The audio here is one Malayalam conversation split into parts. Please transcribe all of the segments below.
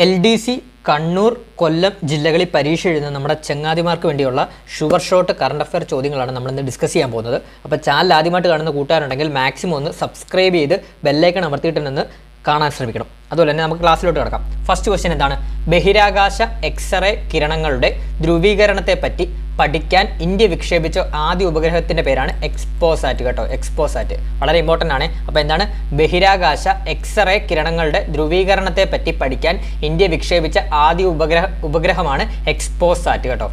LDC കണ്ണൂർ കൊല്ലം ജില്ലകളിൽ പരീക്ഷ എഴുതുന്ന നമ്മുടെ ചങ്ങാതിമാർക്ക് വേണ്ടിയുള്ള ഷുവർ ഷോട്ട് കറണ്ട് അഫയർ ചോദ്യങ്ങളാണ് നമ്മൾ ഇന്ന് ഡിസ്കസ് ചെയ്യാൻ പോകുന്നത്. അപ്പോൾ ചാനൽ ആദ്യമായിട്ട് കാണുന്ന കൂട്ടുകാരുണ്ടെങ്കിൽ മാക്സിമം ഒന്ന് സബ്സ്ക്രൈബ് ചെയ്ത് ബെല്ലൈക്കൺ അമർത്തിയിട്ട് നിന്ന് കാണാൻ ശ്രമിക്കണം. അതുപോലെ തന്നെ നമുക്ക് ക്ലാസ്സിലോട്ട് കിടക്കാം. ഫസ്റ്റ് ക്വസ്റ്റ്യൻ എന്താണ്? ബഹിരാകാശ എക്സ്റേ കിരണങ്ങളുടെ ധ്രുവീകരണത്തെ പറ്റി പഠിക്കാൻ ഇന്ത്യ വിക്ഷേപിച്ച ആദ്യ ഉപഗ്രഹത്തിൻ്റെ പേരാണ് എക്സ്പോസാറ്റ് കേട്ടോ. എക്സ്പോസാറ്റ് വളരെ ഇമ്പോർട്ടൻ്റ് ആണ്. അപ്പോൾ എന്താണ്? ബഹിരാകാശ എക്സ്റേ കിരണങ്ങളുടെ ധ്രുവീകരണത്തെ പറ്റി പഠിക്കാൻ ഇന്ത്യ വിക്ഷേപിച്ച ആദ്യ ഉപഗ്രഹമാണ് എക്സ്പോസാറ്റ് കേട്ടോ.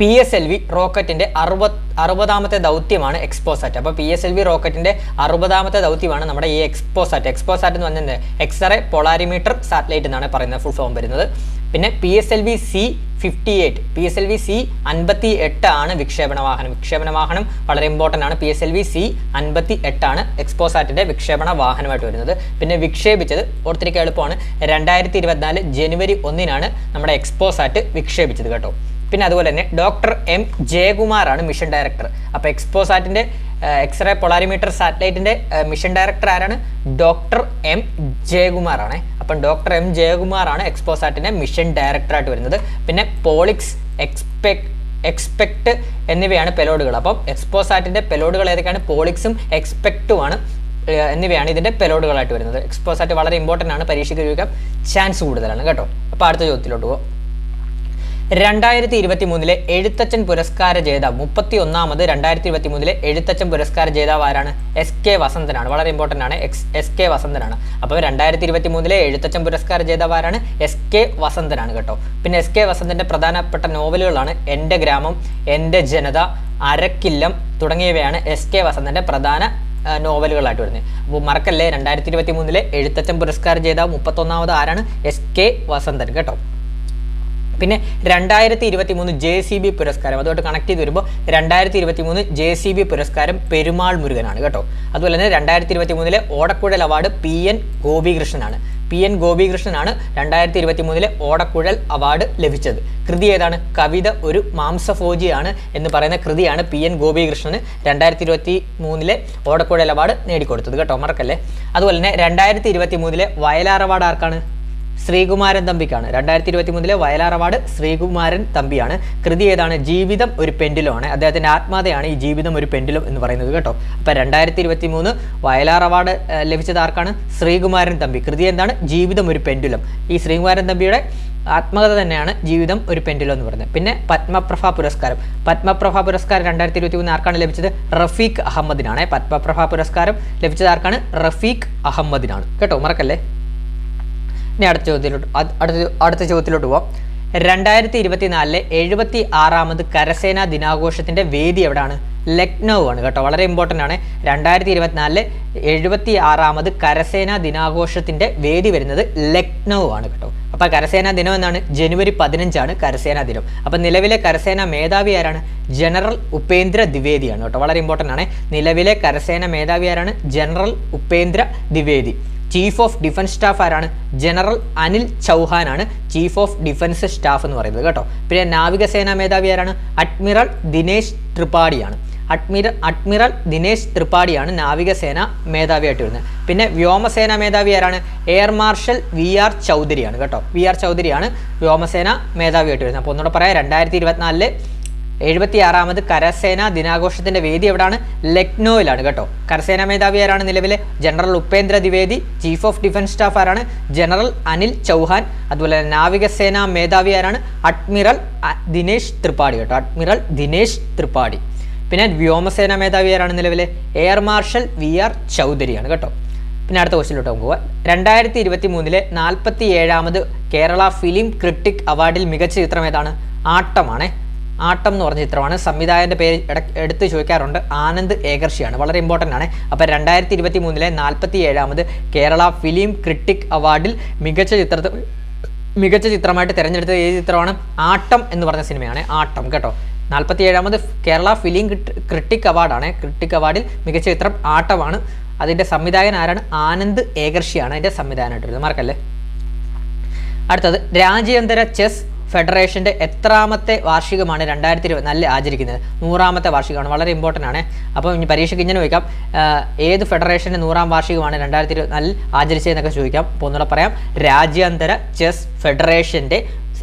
PSLV റോക്കറ്റിൻ്റെ 60ാമത്തെ ദൗത്യമാണ് എക്സ്പോസാറ്റ്. അപ്പോൾ PSLV റോക്കറ്റിൻ്റെ 60ാമത്തെ ദൗത്യമാണ് നമ്മുടെ ഈ എക്സ്പോസാറ്റ്. എക്സ്പോസാറ്റ് എന്ന് പറഞ്ഞാൽ എക്സ്റേ പൊളാരിമീറ്റർ സാറ്റലൈറ്റ് എന്നാണ് പറയുന്നത്, ഫുൾ ഫോം വരുന്നത്. പിന്നെ PSLV C-58 PSLV C-58 ആണ് വിക്ഷേപണ വാഹനം. വിക്ഷേപണ വാഹനം വളരെ ഇമ്പോർട്ടൻ്റ് ആണ്. PSLV C-58 ആണ് എക്സ്പോസാറ്റിൻ്റെ വിക്ഷേപണ വാഹനമായിട്ട് വരുന്നത്. പിന്നെ വിക്ഷേപിച്ചത് ഓർത്തിരിക്കാൻ എളുപ്പമാണ്, 2024 ജനുവരി 1-നാണ് നമ്മുടെ എക്സ്പോസാറ്റ് വിക്ഷേപിച്ചത് കേട്ടോ. പിന്നെ അതുപോലെ തന്നെ ഡോക്ടർ M ജയകുമാറാണ് മിഷൻ ഡയറക്ടർ. അപ്പോൾ എക്സ്പോസാറ്റിൻ്റെ എക്സ്റേ പൊളാരിമീറ്റർ സാറ്റലൈറ്റിൻ്റെ മിഷൻ ഡയറക്ടർ ആരാണ്? Doctor M ജയകുമാറാണ്. അപ്പം ഡോക്ടർ M ജയകുമാറാണ് എക്സ്പോസാറ്റിൻ്റെ മിഷൻ ഡയറക്ടറായിട്ട് വരുന്നത്. പിന്നെ പോളിക്സ്, എക്സ്പെക്ട് എന്നിവയാണ് പെലോഡുകൾ. അപ്പം എക്സ്പോസാറ്റിൻ്റെ പെലോഡുകൾ ഏതൊക്കെയാണ്? പോളിക്സും എക്സ്പെക്റ്റുമാണ് എന്നിവയാണ് ഇതിൻ്റെ പെലോഡുകളായിട്ട് വരുന്നത്. എക്സ്പോസാറ്റ് വളരെ ഇമ്പോർട്ടൻ്റ് ആണ്, പരീക്ഷയ്ക്ക് ചോദിക്കാൻ ചാൻസ് കൂടുതലാണ് കേട്ടോ. അപ്പോൾ അടുത്ത ചോദ്യത്തിലോട്ട് പോകും. 2023 എഴുത്തച്ഛൻ പുരസ്കാര ജേതാവ് 31ാമത് 2023 എഴുത്തച്ഛൻ പുരസ്കാര ജേതാവ് ആരാണ്? SK വസന്തനാണ്. വളരെ ഇമ്പോർട്ടൻ്റ് ആണ്, SK വസന്തനാണ്. അപ്പോൾ 2023 എഴുത്തച്ഛൻ പുരസ്കാര ജേതാവ് ആരാണ്? SK വസന്തനാണ് കേട്ടോ. പിന്നെ SK വസന്തൻ്റെ പ്രധാനപ്പെട്ട നോവലുകളാണ് എൻ്റെ ഗ്രാമം, എൻ്റെ ജനത, അരക്കില്ലം തുടങ്ങിയവയാണ് SK വസന്തൻ്റെ പ്രധാന നോവലുകളായിട്ട് വരുന്നത്. അപ്പോൾ മറക്കല്ലേ, 2023 എഴുത്തച്ഛൻ പുരസ്കാര ജേതാവ് 31ാമത് ആരാണ്? SK വസന്തൻ കേട്ടോ. പിന്നെ 2023 JCB പുരസ്കാരം, അതുമായിട്ട് കണക്ട് ചെയ്ത് വരുമ്പോൾ 2023 JCB പുരസ്കാരം പെരുമാൾ മുരുകനാണ് കേട്ടോ. അതുപോലെ തന്നെ 2023 ഓടക്കുഴൽ അവാർഡ് PN ഗോപികൃഷ്ണനാണ്. PN ഗോപികൃഷ്ണനാണ് 2023 ഓടക്കുഴൽ അവാർഡ് ലഭിച്ചത്. കൃതി ഏതാണ്? കവിത ഒരു മാംസഭോജിയാണ് എന്ന് പറയുന്ന കൃതിയാണ് PN ഗോപികൃഷ്ണന് 2023 ഓടക്കുഴൽ അവാർഡ് നേടിക്കൊടുത്തത് കേട്ടോ, മറക്കല്ലേ. അതുപോലെ തന്നെ 2023 വയലാർ അവാർഡ് ആർക്കാണ്? ശ്രീകുമാരൻ തമ്പിക്കാണ്. 2023 വയലാർ അവാർഡ് ശ്രീകുമാരൻ തമ്പിയാണ്. കൃതി ഏതാണ്? ജീവിതം ഒരു പെൻഡുലം ആണ്. അദ്ദേഹത്തിൻ്റെ ആത്മകഥയാണ് ഈ ജീവിതം ഒരു പെൻഡുലം എന്ന് പറയുന്നത് കേട്ടോ. അപ്പോൾ 2023 വയലാർ അവാർഡ് ലഭിച്ചത് ആർക്കാണ്? ശ്രീകുമാരൻ തമ്പി. കൃതി എന്താണ്? ജീവിതം ഒരു പെൻഡുലം. ഈ ശ്രീകുമാരൻ തമ്പിയുടെ ആത്മകഥ തന്നെയാണ് ജീവിതം ഒരു പെൻഡുലം എന്ന് പറയുന്നത്. പിന്നെ പത്മപ്രഭ പുരസ്കാരം. പത്മപ്രഭ പുരസ്കാരം 2023 ആർക്കാണ് ലഭിച്ചത്? റഫീഖ് അഹമ്മദിനാണ്. പത്മപ്രഭ പുരസ്കാരം ലഭിച്ചത് ആർക്കാണ്? റഫീഖ് അഹമ്മദിനാണ് കേട്ടോ, മറക്കല്ലേ. ഇനി അടുത്ത ചോദ്യത്തിലോട്ട് പോവാം. 2024 76ാമത് കരസേനാ ദിനാഘോഷത്തിൻ്റെ വേദി എവിടെയാണ്? ലക്നൗ ആണ് കേട്ടോ, വളരെ ഇമ്പോർട്ടൻ്റ് ആണ്. 2024 76ാമത് കരസേനാ ദിനാഘോഷത്തിൻ്റെ വേദി വരുന്നത് ലക്നൗ ആണ് കേട്ടോ. അപ്പോൾ കരസേനാ ദിനം എന്നാണ്? ജനുവരി 15 കരസേനാ ദിനം. അപ്പോൾ നിലവിലെ കരസേനാ മേധാവി ആരാണ്? ജനറൽ ഉപേന്ദ്ര ദ്വിവേദിയാണ് കേട്ടോ, വളരെ ഇമ്പോർട്ടൻ്റ് ആണ്. നിലവിലെ കരസേനാ മേധാവി ആരാണ്? General Upendra Dwivedi. Chief of defence staff ആരാണ്? ജനറൽ അനിൽ ചൗഹാനാണ് ചീഫ് ഓഫ് ഡിഫൻസ് സ്റ്റാഫ് എന്ന് പറയുന്നത് കേട്ടോ. പിന്നെ നാവികസേനാ മേധാവി ആരാണ്? അഡ്മിറൽ ദിനേശ് ത്രിപാഠിയാണ്. അഡ്മിറൽ ദിനേശ് ത്രിപാഠിയാണ് നാവികസേന മേധാവിയായിട്ട് വരുന്നത്. പിന്നെ വ്യോമസേന മേധാവി ആരാണ്? എയർ മാർഷൽ VR ചൗധരിയാണ് കേട്ടോ. VR ചൗധരിയാണ് വ്യോമസേന മേധാവിയായിട്ട് വരുന്നത്. അപ്പോൾ ഒന്നുകൂടെ പറയാം, 2024 76ാമത് കരസേനാ ദിനാഘോഷത്തിൻ്റെ വേദി എവിടെയാണ്? ലക്നൌവിലാണ് കേട്ടോ. കരസേനാ മേധാവി ആരാണ്? നിലവിലെ general Upendra Dwivedi. Chief of defence staff ആരാണ്? ജനറൽ അനിൽ ചൗഹാൻ. അതുപോലെ തന്നെ നാവികസേനാ മേധാവി ആരാണ്? അഡ്മിറൽ ദിനേശ് ത്രിപാഠി കേട്ടോ, അഡ്മിറൽ ദിനേശ് ത്രിപാഠി. പിന്നെ വ്യോമസേന മേധാവി ആരാണ്? നിലവിലെ എയർ മാർഷൽ VR ചൗധരിയാണ് കേട്ടോ. പിന്നെ അടുത്ത ക്വസ്റ്റ്യനിലോട്ട് പോകുക. 2023 47ാമത് കേരള ഫിലിം ക്രിട്ടിക് അവാർഡിൽ മികച്ച ചിത്രം ഏതാണ്? ആട്ടമാണ്. ആട്ടം എന്ന് പറഞ്ഞ ചിത്രമാണ്. സംവിധായകൻ്റെ പേര് എടുത്ത് ചോദിക്കാറുണ്ട്, ആനന്ദ് ഏകർഷിയാണ്. വളരെ ഇമ്പോർട്ടൻ്റ് ആണ്. അപ്പോൾ 2023 47ാമത് കേരള ഫിലിം ക്രിട്ടിക് അവാർഡിൽ മികച്ച ചിത്രമായിട്ട് തിരഞ്ഞെടുത്തത് ഏത് ചിത്രമാണ്? ആട്ടം എന്ന് പറഞ്ഞ സിനിമയാണ്. ആട്ടം കേട്ടോ. 47ാമത് കേരള ഫിലിം ക്രിട്ടിക് അവാർഡാണ്. ക്രിട്ടിക് അവാർഡിൽ മികച്ച ചിത്രം ആട്ടമാണ്. അതിൻ്റെ സംവിധായകൻ ആരാണ്? ആനന്ദ് ഏകർഷിയാണ് അതിൻ്റെ സംവിധാനമായിട്ട് വരുന്നത്, മറക്കല്ലേ. അടുത്തത് രാജ്യാന്തര ചെസ് ഫെഡറേഷൻ്റെ എത്രാമത്തെ വാർഷികമാണ് 2024 ആചരിക്കുന്നത്? 100ാമത്തെ വാർഷികമാണ്. വളരെ ഇമ്പോർട്ടൻ്റ് ആണ്. അപ്പോൾ ഇനി പരീക്ഷയ്ക്ക് ഇങ്ങനെ ചോദിക്കാം, ഏത് ഫെഡറേഷൻ്റെ 100ാം വാർഷികമാണ് 2024 ആചരിച്ചതെന്നൊക്കെ ചോദിക്കാം. അപ്പോൾ ഒന്നുകൂടെ പറയാം, രാജ്യാന്തര ചെസ് ഫെഡറേഷൻ്റെ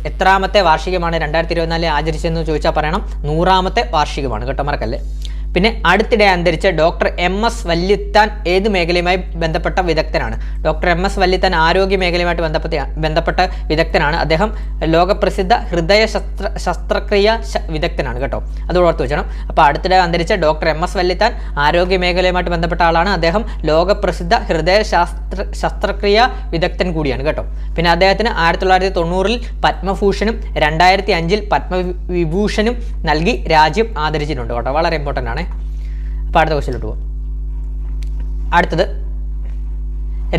എത്രാമത്തെ വാർഷികമാണ് 2024 ആചരിച്ചതെന്ന് ചോദിച്ചാൽ പറയണം 100ാമത്തെ വാർഷികമാണ് കേട്ടോ, മറക്കല്ലേ. പിന്നെ അടുത്തിടെ അന്തരിച്ച ഡോക്ടർ MS വല്യത്താൻ ഏത് മേഖലയുമായി ബന്ധപ്പെട്ട വിദഗ്ധനാണ്? ഡോക്ടർ MS വല്യത്താൻ ആരോഗ്യ മേഖലയുമായിട്ട് ബന്ധപ്പെട്ട വിദഗ്ധനാണ്. അദ്ദേഹം ലോകപ്രസിദ്ധ ഹൃദയ ശസ്ത്രക്രിയ വിദഗ്ധനാണ് കേട്ടോ, അത് ഓർത്ത് വെക്കണം. അപ്പോൾ അടുത്തിടെ അന്തരിച്ച ഡോക്ടർ MS വല്യത്താൻ ആരോഗ്യ മേഖലയുമായിട്ട് ബന്ധപ്പെട്ട ആളാണ്. അദ്ദേഹം ലോകപ്രസിദ്ധ ഹൃദയ ശസ്ത്രക്രിയ വിദഗ്ധൻ കൂടിയാണ് കേട്ടോ. പിന്നെ അദ്ദേഹത്തിന് 1990 പത്മഭൂഷണും 2005 പത്മവിഭൂഷണും നൽകി രാജ്യം ആദരിച്ചിട്ടുണ്ട് കേട്ടോ, വളരെ ഇമ്പോർട്ടൻ്റ് ആണ്. അപ്പോൾ അടുത്ത ക്വസ്റ്റ്യനിലോട്ട് പോകാം. അടുത്തത്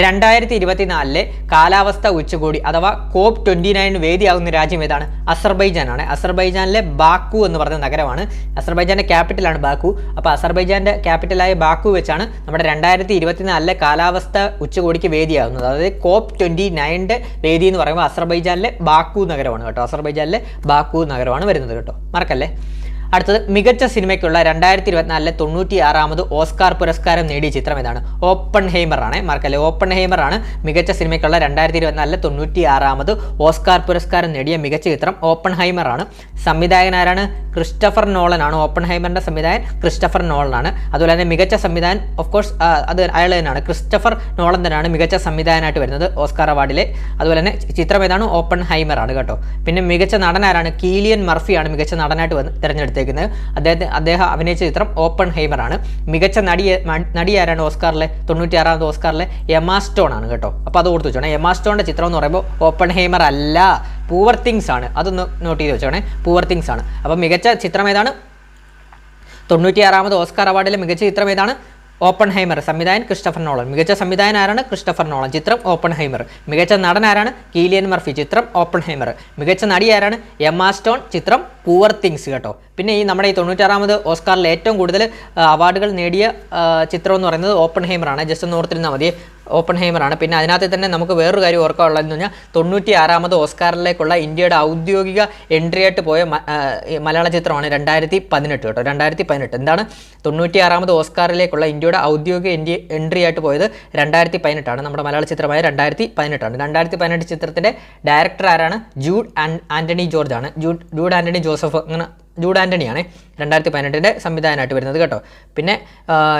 2024 കാലാവസ്ഥ ഉച്ചകോടി അഥവാ COP29 വേദിയാകുന്ന രാജ്യം ഏതാണ്? അസർബൈജാനാണ്. അസർബൈജാനിലെ ബാക്കു എന്ന് പറയുന്ന നഗരമാണ്. അസർബൈജാൻ്റെ ക്യാപിറ്റലാണ് ബാക്കു. അപ്പോൾ അസർബൈജാൻ്റെ ക്യാപിറ്റലായ ബാക്കു വെച്ചാണ് നമ്മുടെ 2024 കാലാവസ്ഥ ഉച്ചകോടിക്ക് വേദിയാകുന്നത്. അതായത് COP29 വേദി എന്ന് പറയുമ്പോൾ അസർബൈജാനിലെ ബാക്കു നഗരമാണ് കേട്ടോ. അസർബൈജാനിലെ ബാക്കു നഗരമാണ് വരുന്നത് കേട്ടോ, മറക്കല്ലേ. അടുത്തത് മികച്ച സിനിമയ്ക്കുള്ള 2024 96ാമത് ഓസ്കാർ പുരസ്കാരം നേടിയ ചിത്രം ഏതാണ്? ഓപ്പൺഹൈമർ ആണ്, മറക്കല്ലേ. ഓപ്പൺഹൈമർ ആണ് മികച്ച സിനിമയ്ക്കുള്ള 2024 96ാമത് ഓസ്കാർ പുരസ്കാരം നേടിയ മികച്ച ചിത്രം ഓപ്പൺഹൈമർ ആണ്. സംവിധായകൻ ആരാണ്? ക്രിസ്റ്റഫർ നോളൻ ആണ്. ഓപ്പൺഹൈമറിന്റെ സംവിധായകൻ ക്രിസ്റ്റഫർ നോളൻ ആണ്. അതുപോലെ തന്നെ മികച്ച സംവിധായകൻ ഓഫ് കോഴ്സ് അത് അയാൾ തന്നെയാണ്, ക്രിസ്റ്റഫർ നോളൻ തന്നെയാണ് മികച്ച സംവിധായകനായിട്ട് വരുന്നത് ഓസ്കാർ അവാർഡിലെ. അതുപോലെ തന്നെ ചിത്രം ഏതാണ്? ഓപ്പൺഹൈമർ ആണ് കേട്ടോ. പിന്നെ മികച്ച നടൻ ആരാണ്? കീലിയൻ മർഫിയാണ് മികച്ച നടനായിട്ട് തിരഞ്ഞെടുത്തത്. അദ്ദേഹം അഭിനയിച്ച ചിത്രം ഓപ്പൺഹൈമർ ആണ്. മികച്ച നടി ആരാണ് ഓസ്കാറിലെ? 96ാമത് ഓസ്കാറിലെ എമാ സ്റ്റോൺ ആണ് കേട്ടോ. അപ്പോൾ അത് ഓർത്ത് വെച്ചോണേ. എമാ സ്റ്റോണിന്റെ ചിത്രം എന്ന് പറയുമ്പോൾ ഓപ്പൺഹൈമർ അല്ല, പൂവർ തിങ്സ് ആണ്. അതൊന്ന് നോട്ട് ചെയ്ത് വെച്ചോണേ, പൂവർ തിങ്സ് ആണ്. അപ്പോൾ മികച്ച ചിത്രം ഏതാണ്? 96ാമത് ഓസ്കാർ അവാർഡിലെ മികച്ച ചിത്രം ഏതാണ്? ഓപ്പൺഹൈമർ. സംവിധായകൻ ക്രിസ്റ്റഫർ നോളൻ. മികച്ച സംവിധായകൻ ആരാണ്? Christopher Nolan. ചിത്രം ഓപ്പൺഹൈമർ. മികച്ച നടൻ ആരാണ്? Kylian Murphy. ചിത്രം ഓപ്പൺഹൈമർ. മികച്ച നടി ആരാണ്? എമാ സ്റ്റോൺ. ചിത്രം പൂവർ തിങ്സ് കേട്ടോ. പിന്നെ നമ്മുടെ ഈ 96ാമത് ഓസ്കാറിൽ ഏറ്റവും കൂടുതൽ അവാർഡുകൾ നേടിയ ചിത്രം എന്ന് പറയുന്നത് ഓപ്പൺഹൈമർ ആണ്. ജസ്റ്റ് ഒന്ന് ഓർത്തിരുന്നാൽ മതി, ഓപ്പൺഹൈമർ ആണ്. പിന്നെ അതിനകത്ത് തന്നെ നമുക്ക് വേറൊരു കാര്യം ഓർക്കാനുള്ളതെന്ന് പറഞ്ഞാൽ 96ാമത് ഓസ്കാറിലേക്കുള്ള ഇന്ത്യയുടെ ഔദ്യോഗിക എൻട്രി ആയിട്ട് പോയ മലയാള ചിത്രമാണ് 2018 കേട്ടോ. 2018 എന്താണ്? 96ാമത് ഓസ്കാറിലേക്കുള്ള ഇന്ത്യയുടെ ഔദ്യോഗിക എൻട്രി ആയിട്ട് പോയത് 2018 ആണ്. നമ്മുടെ മലയാള ചിത്രമായ 2018 ആണ്. 2018 ചിത്രത്തിൻ്റെ ഡയറക്ടർ ആരാണ്? ജൂഡ് ആൻ്റണി ജോർജ് ആണ്. ജൂഡ് ആൻ്റണി ജോസഫ്, അങ്ങനെ ജൂഡ് ആൻ്റണിയാണ് 2018 സംവിധായകനായിട്ട് വരുന്നത് കേട്ടോ. പിന്നെ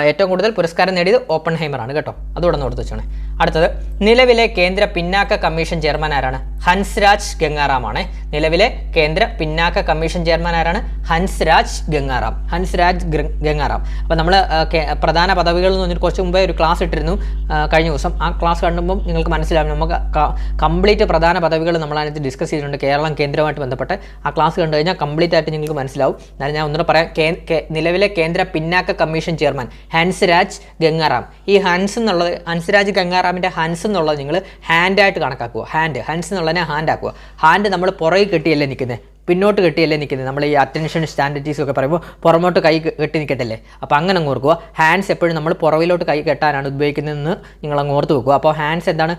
ഏറ്റവും കൂടുതൽ പുരസ്കാരം നേടിയത് ഓപ്പൺഹൈമർ ആണ് കേട്ടോ, അതുകൂടെ ഒന്ന് ഓർത്ത് വെച്ചാണ്. അടുത്തത് നിലവിലെ കേന്ദ്ര പിന്നാക്ക കമ്മീഷൻ ചെയർമാൻ ആരാണ്? ഹൻസ്രാജ് ഗംഗാറാം ആണ്. നിലവിലെ കേന്ദ്ര പിന്നാക്ക കമ്മീഷൻ ചെയർമാൻ ആരാണ്? ഹൻസ്രാജ് ഗംഗാറാം. ഹൻസ്രാജ് ഗംഗാറാം. അപ്പോൾ നമ്മൾ പ്രധാന പദവികൾ എന്ന് പറഞ്ഞിട്ട് കുറച്ച് മുമ്പേ ഒരു ക്ലാസ് ഇട്ടിരുന്നു കഴിഞ്ഞ ദിവസം. ആ ക്ലാസ് കണ്ടുമ്പോൾ നിങ്ങൾക്ക് മനസ്സിലാവും, നമുക്ക് കംപ്ലീറ്റ് പ്രധാന പദവികൾ നമ്മളതിനകത്ത് ഡിസ്കസ് ചെയ്തിട്ടുണ്ട് കേരളം കേന്ദ്രമായിട്ട് ബന്ധപ്പെട്ട്. ആ ക്ലാസ് കണ്ടു കഴിഞ്ഞാൽ കംപ്ലീറ്റ് ആയിട്ട് നിങ്ങൾക്ക് മനസ്സിലാവും. എന്നാലും ഞാൻ ഒന്നുകൂടെ പറയാം. നിലവിലെ കേന്ദ്ര പിന്നാക്ക കമ്മീഷൻ ചെയർമാൻ ഹൻസ്രാജ് ഗംഗാറാം. ഈ ഹൻസ്രാജ് ഗംഗാറാമിൻ്റെ ഹൻസ് എന്നുള്ളത് നിങ്ങൾ ഹാൻഡായിട്ട് കണക്കാക്കുക. ഹൻസ് എന്നുള്ളതിനെ ഹാൻഡ് ആക്കുക. ഹാൻഡ് നമ്മൾ പുറകെ കെട്ടിയല്ലേ നിൽക്കുന്നത്, പിന്നോട്ട് കെട്ടിയല്ലേ നിൽക്കുന്നത്. നമ്മൾ ഈ അറ്റൻഷൻ സ്റ്റാൻഡേർഡീസ് ഒക്കെ പറയുമ്പോൾ പുറമോട്ട് കൈ കെട്ടി നിൽക്കട്ടല്ലേ. അപ്പോൾ അങ്ങനെ അങ്ങ് ഓർക്കുക. ഹാൻഡ്സ് എപ്പോഴും നമ്മൾ പുറകിലോട്ട് കൈ കെട്ടാനാണ് ഉപയോഗിക്കുന്നതെന്ന് നിങ്ങൾ അങ്ങ് ഓർത്ത് വെക്കുക. അപ്പോൾ ഹാൻഡ്സ് എന്താണ്?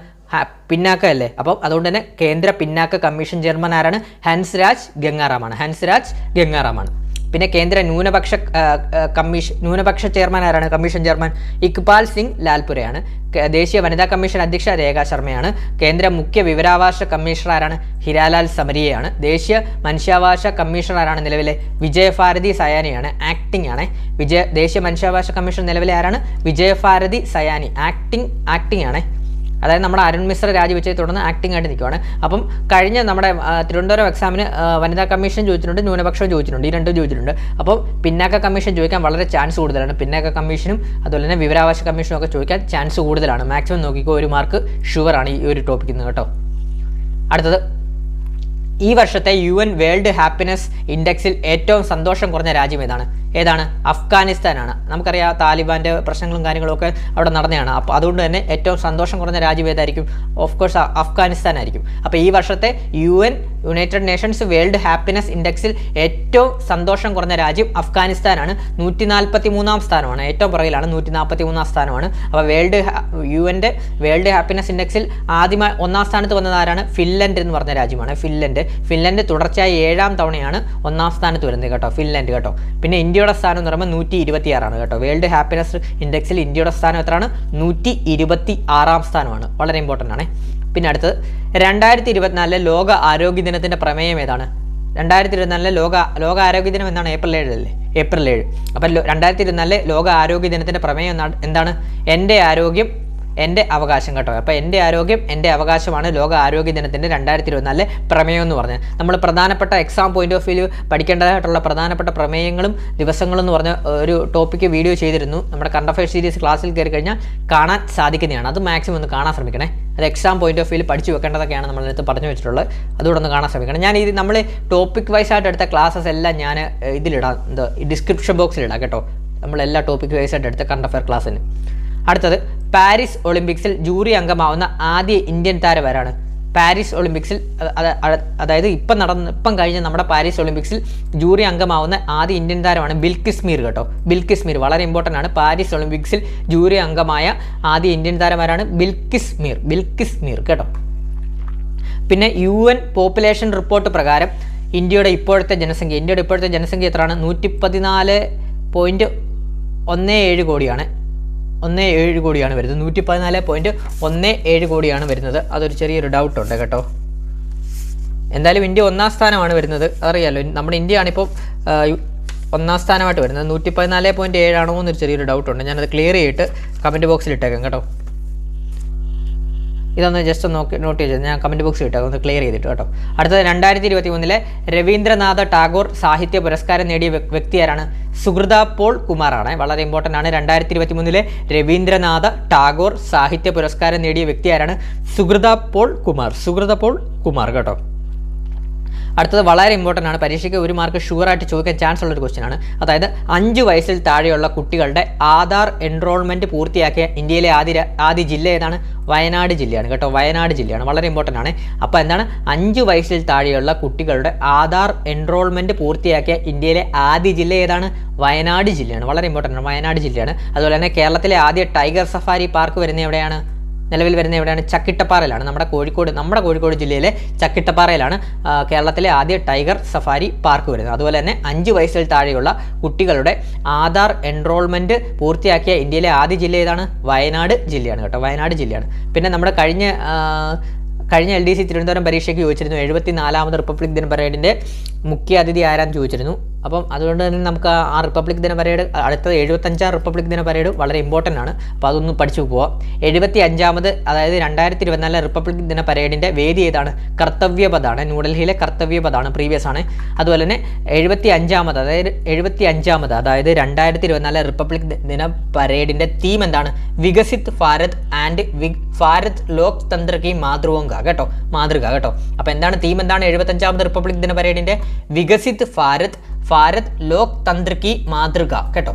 പിന്നാക്കല്ലേ. അപ്പം അതുകൊണ്ട് തന്നെ കേന്ദ്ര പിന്നാക്ക കമ്മീഷൻ ചെയർമാൻ ആരാണ്? ഹൻസ്രാജ് ഗംഗാറാമാണ്. ഹൻസ്രാജ് ഗംഗാറാമാണ്. പിന്നെ കേന്ദ്ര ന്യൂനപക്ഷ ചെയർമാൻ ആരാണ്? കമ്മീഷൻ ചെയർമാൻ ഇക്ബാൽ സിംഗ് ലാൽപുരയാണ്. ദേശീയ വനിതാ കമ്മീഷൻ അധ്യക്ഷ രേഖാ ശർമ്മയാണ്. കേന്ദ്ര മുഖ്യ വിവരാവകാശ കമ്മീഷണർ ആരാണ്? ഹിരാലാൽ സമരിയയാണ്. ദേശീയ മനുഷ്യാവകാശ കമ്മീഷണർ ആരാണ് നിലവിലെ? വിജയഭാരതി സയാനിയാണ്. ആക്ടിംഗ് ആണ്. ദേശീയ മനുഷ്യാവകാശ കമ്മീഷൻ നിലവിലെ ആരാണ്? വിജയഭാരതി സയാനി. ആക്ടിംഗ് ആണ്. അതായത് നമ്മുടെ അരുൺ മിശ്ര രാജിവെച്ചതിനെ തുടർന്ന് ആക്ടിംഗ് ആയിട്ട് നിൽക്കുവാണ്. അപ്പം കഴിഞ്ഞ നമ്മുടെ തിരുവനന്തപുരം എക്സാമിന് വനിതാ കമ്മീഷൻ ചോദിച്ചിട്ടുണ്ട്, ന്യൂനപക്ഷം ചോദിച്ചിട്ടുണ്ട്, ഈ രണ്ടും ചോദിച്ചിട്ടുണ്ട്. അപ്പോൾ പിന്നാക്ക കമ്മീഷൻ ചോദിക്കാൻ വളരെ ചാൻസ് കൂടുതലാണ്. പിന്നാക്ക കമ്മീഷനും അതുപോലെ തന്നെ വിവരാവകാശ കമ്മീഷനും ഒക്കെ ചോദിക്കാൻ ചാൻസ് കൂടുതലാണ്. മാക്സിമം നോക്കിക്കോ, 1 മാർക്ക് ഷുവറാണ് ഈ ഒരു ടോപ്പിക്കിൽ നിന്ന് കേട്ടോ. അടുത്തത് ഈ വർഷത്തെ UN വേൾഡ് ഹാപ്പിനെസ് ഇൻഡെക്സിൽ ഏറ്റവും സന്തോഷം കുറഞ്ഞ രാജ്യം ഏതാണ്? ഏതാണ്? അഫ്ഗാനിസ്ഥാനാണ്. നമുക്കറിയാം താലിബാൻ്റെ പ്രശ്നങ്ങളും കാര്യങ്ങളൊക്കെ അവിടെ നടന്നതാണ്. അപ്പോൾ അതുകൊണ്ട് തന്നെ ഏറ്റവും സന്തോഷം കുറഞ്ഞ രാജ്യം ഏതായിരിക്കും? ഓഫ് കോഴ്സ് അഫ്ഗാനിസ്ഥാൻ ആയിരിക്കും. അപ്പോൾ ഈ വർഷത്തെ യുണൈറ്റഡ് നേഷൻസ് വേൾഡ് ഹാപ്പിനെസ് ഇൻഡെക്സിൽ ഏറ്റവും സന്തോഷം കുറഞ്ഞ രാജ്യം അഫ്ഗാനിസ്ഥാനാണ്. 143 സ്ഥാനമാണ്. ഏറ്റവും പുറകിലാണ്, 143 സ്ഥാനമാണ്. അപ്പോൾ യുഎൻ്റെ വേൾഡ് ഹാപ്പിനെസ് ഇൻഡെക്സിൽ ആദ്യമായി 1ാം സ്ഥാനത്ത് വന്നത് ആരാണ്? ഫിൻലൻഡ് എന്ന് പറഞ്ഞ രാജ്യമാണ്. ഫിൻലൻഡ് തുടർച്ചയായി 7ാം തവണയാണ് 1ാം സ്ഥാനത്ത് വരുന്നത് കേട്ടോ, ഫിൻലൻഡ് കേട്ടോ. പിന്നെ ഇന്ത്യയുടെ സ്ഥാനം എന്ന് പറയുമ്പോൾ 126 കേട്ടോ. വേൾഡ് ഹാപ്പിനെസ് ഇൻഡെക്സിൽ ഇന്ത്യയുടെ സ്ഥാനം എത്രയാണ്? 126ാം സ്ഥാനമാണ്. വളരെ ഇമ്പോർട്ടൻ്റ് ആണ്. പിന്നെ അടുത്തത് 2024 ലോക ആരോഗ്യ ദിനത്തിൻ്റെ പ്രമേയം ഏതാണ്? 2024 ലോക ആരോഗ്യ ദിനം എന്നാണ്? ഏപ്രിൽ 7 അല്ലേ? ഏപ്രിൽ 7. അപ്പം 2024 ലോക ആരോഗ്യ ദിനത്തിൻ്റെ പ്രമേയം എന്താണ്? എൻ്റെ ആരോഗ്യം എൻ്റെ അവകാശം കേട്ടോ. അപ്പോൾ എൻ്റെ ആരോഗ്യം എൻ്റെ അവകാശമാണ് ലോക ആരോഗ്യ ദിനത്തിൻ്റെ 2024 പ്രമേയം എന്ന് പറഞ്ഞത്. നമ്മൾ പ്രധാനപ്പെട്ട എക്സാം പോയിന്റ് ഓഫ് വ്യൂ പഠിക്കേണ്ടതായിട്ടുള്ള പ്രധാനപ്പെട്ട പ്രമേയങ്ങളും ദിവസങ്ങളും എന്ന് പറഞ്ഞ ഒരു ടോപ്പിക്ക് വീഡിയോ ചെയ്തിരുന്നു. നമ്മുടെ കറണ്ട് അഫയേഴ്സ് സീരീസ് ക്ലാസ്സിൽ കയറി കഴിഞ്ഞാൽ കാണാൻ സാധിക്കുന്നതാണ്. അത് മാക്സിമം ഒന്ന് കാണാൻ ശ്രമിക്കണേ. അത് എക്സാം പോയിന്റ് ഓഫ് വ്യൂ പഠിച്ചു വെക്കേണ്ടതൊക്കെയാണ് നമ്മളടുത്ത് പറഞ്ഞു വെച്ചിട്ടുള്ളത്. അതുകൂടെ ഒന്ന് കാണാൻ ശ്രമിക്കണം. ഞാൻ ഇത് നമ്മൾ ടോപ്പിക് വൈസ് ആയിട്ട് എടുത്ത ക്ലാസ്സസ് എല്ലാം ഞാൻ ഇതിലിടാം, ഡിസ്ക്രിപ്ഷൻ ബോക്സിലിടാം കേട്ടോ. നമ്മളെല്ലാ ടോപ്പിക് വൈസ് ആയിട്ട് എടുത്ത കറണ്ട് അഫയർ ക്ലാസ്സിന്. അടുത്തത് പാരീസ് ഒളിമ്പിക്സിൽ ജൂറി അംഗമാവുന്ന ആദ്യ ഇന്ത്യൻ താരം ആരാണ്? പാരീസ് ഒളിമ്പിക്സിൽ അതായത് ഇപ്പം കഴിഞ്ഞ നമ്മുടെ പാരീസ് ഒളിമ്പിക്സിൽ ജൂറി അംഗമാവുന്ന ആദ്യ ഇന്ത്യൻ താരമാണ് ബിൽക്കിസ് മീർ കേട്ടോ. ബിൽക്കിസ് മീർ വളരെ ഇമ്പോർട്ടൻ്റ് ആണ്. പാരീസ് ഒളിമ്പിക്സിൽ ജൂറി അംഗമായ ആദ്യ ഇന്ത്യൻ താരമാരാണ്? ബിൽക്കിസ് മീർ കേട്ടോ. പിന്നെ UN പോപ്പുലേഷൻ റിപ്പോർട്ട് പ്രകാരം ഇന്ത്യയുടെ ഇപ്പോഴത്തെ ജനസംഖ്യ എത്രയാണ്? 114.17 കോടിയാണ്. 17 കോടിയാണ് വരുന്നത്. 114.17 കോടിയാണ് വരുന്നത്. അതൊരു ചെറിയൊരു ഡൗട്ടുണ്ട് കേട്ടോ. എന്തായാലും ഇന്ത്യ 1ാം സ്ഥാനമാണ് വരുന്നത്, അറിയാമല്ലോ. നമ്മുടെ ഇന്ത്യയാണിപ്പോൾ 1ാം സ്ഥാനമായിട്ട് വരുന്നത്. 114.7 ആണോ എന്നൊരു ചെറിയൊരു ഡൗട്ടുണ്ട്. ഞാനത് ക്ലിയർ ചെയ്തിട്ട് കമൻറ്റ് ബോക്സിൽ ഇട്ടേക്കാം കേട്ടോ. ഇതൊന്ന് ജസ്റ്റ് നോട്ട് ചെയ്ത് ഞാൻ കമൻറ്റ് ബോക്സിൽ ഇട്ടേക്കാം, ഒന്ന് ക്ലിയർ ചെയ്തിട്ട് കേട്ടോ. അടുത്തത് 2023 രവീന്ദ്രനാഥ ടാഗോർ സാഹിത്യ പുരസ്കാരം നേടിയ വ്യക്തി ആരാണ്? സുഹൃത പോൾ കുമാറാണ്. വളരെ ഇമ്പോർട്ടൻ്റ് ആണ്. 2023 രവീന്ദ്രനാഥ ടാഗോർ സാഹിത്യ പുരസ്കാരം നേടിയ വ്യക്തി ആരാണ്? സുഹൃത പോൾ കുമാർ കേട്ടോ. അടുത്തത് വളരെ ഇമ്പോർട്ടൻ്റ് ആണ്. പരീക്ഷയ്ക്ക് 1 മാർക്ക് ഷുവറായിട്ട് ചോദിക്കാൻ ചാൻസ് ഉള്ളൊരു ക്വസ്റ്റ്യൻ ആണ്. അതായത് 5 വയസ്സിൽ താഴെയുള്ള കുട്ടികളുടെ ആധാർ എൻറോൾമെൻറ്റ് പൂർത്തിയാക്കിയ ഇന്ത്യയിലെ ആദ്യ ജില്ല ഏതാണ്? വയനാട് ജില്ലയാണ് കേട്ടോ. വയനാട് ജില്ലയാണ്. വളരെ ഇമ്പോർട്ടൻ്റ് ആണ്. അപ്പോൾ എന്താണ്? 5 വയസ്സിൽ താഴെയുള്ള കുട്ടികളുടെ ആധാർ എൻറോൾമെൻറ്റ് പൂർത്തിയാക്കിയ ഇന്ത്യയിലെ ആദ്യ ജില്ല ഏതാണ്? വയനാട് ജില്ലയാണ്. വളരെ ഇമ്പോർട്ടൻ്റ് ആണ്. വയനാട് ജില്ലയാണ്. അതുപോലെ തന്നെ കേരളത്തിലെ ആദ്യ ടൈഗർ സഫാരി പാർക്ക് വരുന്നത് എവിടെയാണ്? നിലവിൽ വരുന്ന എവിടെയാണ്? ചക്കിട്ടപ്പാറയിലാണ്. നമ്മുടെ കോഴിക്കോട് ജില്ലയിലെ ചക്കിട്ടപ്പാറയിലാണ് കേരളത്തിലെ ആദ്യ ടൈഗർ സഫാരി പാർക്ക് വരുന്നത്. അതുപോലെ തന്നെ 5 വയസ്സിൽ താഴെയുള്ള കുട്ടികളുടെ ആധാർ എൻറോൾമെൻറ്റ് പൂർത്തിയാക്കിയ ഇന്ത്യയിലെ ആദ്യ ജില്ല ഏതാണ്? വയനാട് ജില്ലയാണ് കേട്ടോ. വയനാട് ജില്ലയാണ്. പിന്നെ നമ്മുടെ കഴിഞ്ഞ LDC തിരുവനന്തപുരം പരീക്ഷയ്ക്ക് ചോദിച്ചിരുന്നു 74ാമത് റിപ്പബ്ലിക് ദിന പരേഡിൻ്റെ മുഖ്യ അതിഥി ആരാന്ന് ചോദിച്ചിരുന്നു. അപ്പം അതുകൊണ്ട് തന്നെ നമുക്ക് ആ റിപ്പബ്ലിക് ദിന പരേഡ്, അടുത്തത് 75ാം റിപ്പബ്ലിക് ദിന പരേഡ് വളരെ ഇമ്പോർട്ടൻ്റ് ആണ്. അപ്പോൾ അതൊന്ന് പഠിച്ചു പോവാം. 75ാമത് അതായത് 2024 റിപ്പബ്ലിക് ദിന പരേഡിൻ്റെ വേദി ഏതാണ്? കർത്തവ്യപഥാണ്. ന്യൂഡൽഹിയിലെ കർത്തവ്യപഥാണ്, പ്രീവിയസ് ആണ്. അതുപോലെ തന്നെ 75ാമത് അതായത് 2024 റിപ്പബ്ലിക് ദിന പരേഡിൻ്റെ തീം എന്താണ്? വികസിത് ഭാരത് ആൻഡ് ഭാരത് ലോക് തന്ത്ര കി മാതൃക കേട്ടോ. അപ്പോൾ എന്താണ് തീം? എന്താണ് 75ാമത് റിപ്പബ്ലിക് ദിന പരേഡിൻ്റെ? വികസിത് ഭാരത് ലോക് തന്ത്ര കി മാതൃക കേട്ടോ.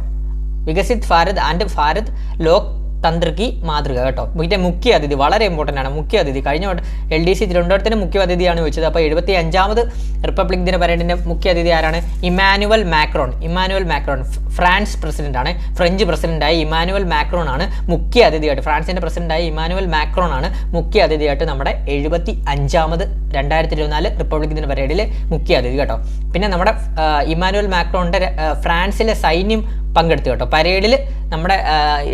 വികസിത് ഭാരത് ആൻഡ് ഭാരത് ലോക് തന്ത്ര കി മാതൃക കേട്ടോ. ഇതിൻ്റെ മുഖ്യ അതിഥി വളരെ ഇമ്പോർട്ടൻ്റ് ആണ്. മുഖ്യ അതിഥി കഴിഞ്ഞ LDC തിരുവനന്തപുരത്തിൻ്റെ മുഖ്യ അതിഥിയാണ് ചോദിച്ചത്. അപ്പോൾ 75ാമത് റിപ്പബ്ലിക് ദിന പരേഡിൻ്റെ മുഖ്യ അതിഥി ആരാണ്? Emmanuel Macron. ഫ്രാൻസ് പ്രസിഡന്റ് ആണ്. ഫ്രഞ്ച് പ്രസിഡന്റായ ഇമ്മാനുവൽ മാക്രോൺ ആണ് മുഖ്യ അതിഥിയായിട്ട്. ഫ്രാൻസിൻ്റെ പ്രസിഡന്റായ ഇമ്മാനുവൽ മാക്രോൺ ആണ് മുഖ്യ അതിഥിയായിട്ട് നമ്മുടെ 75ാമത് 2024 റിപ്പബ്ലിക് ദിന പരേഡിലെ മുഖ്യ അതിഥി കേട്ടോ. പിന്നെ നമ്മുടെ ഇമ്മാനുവൽ മാക്രോണിൻ്റെ ഫ്രാൻസിലെ സൈന്യം പങ്കെടുത്തു കേട്ടോ. പരേഡിൽ നമ്മുടെ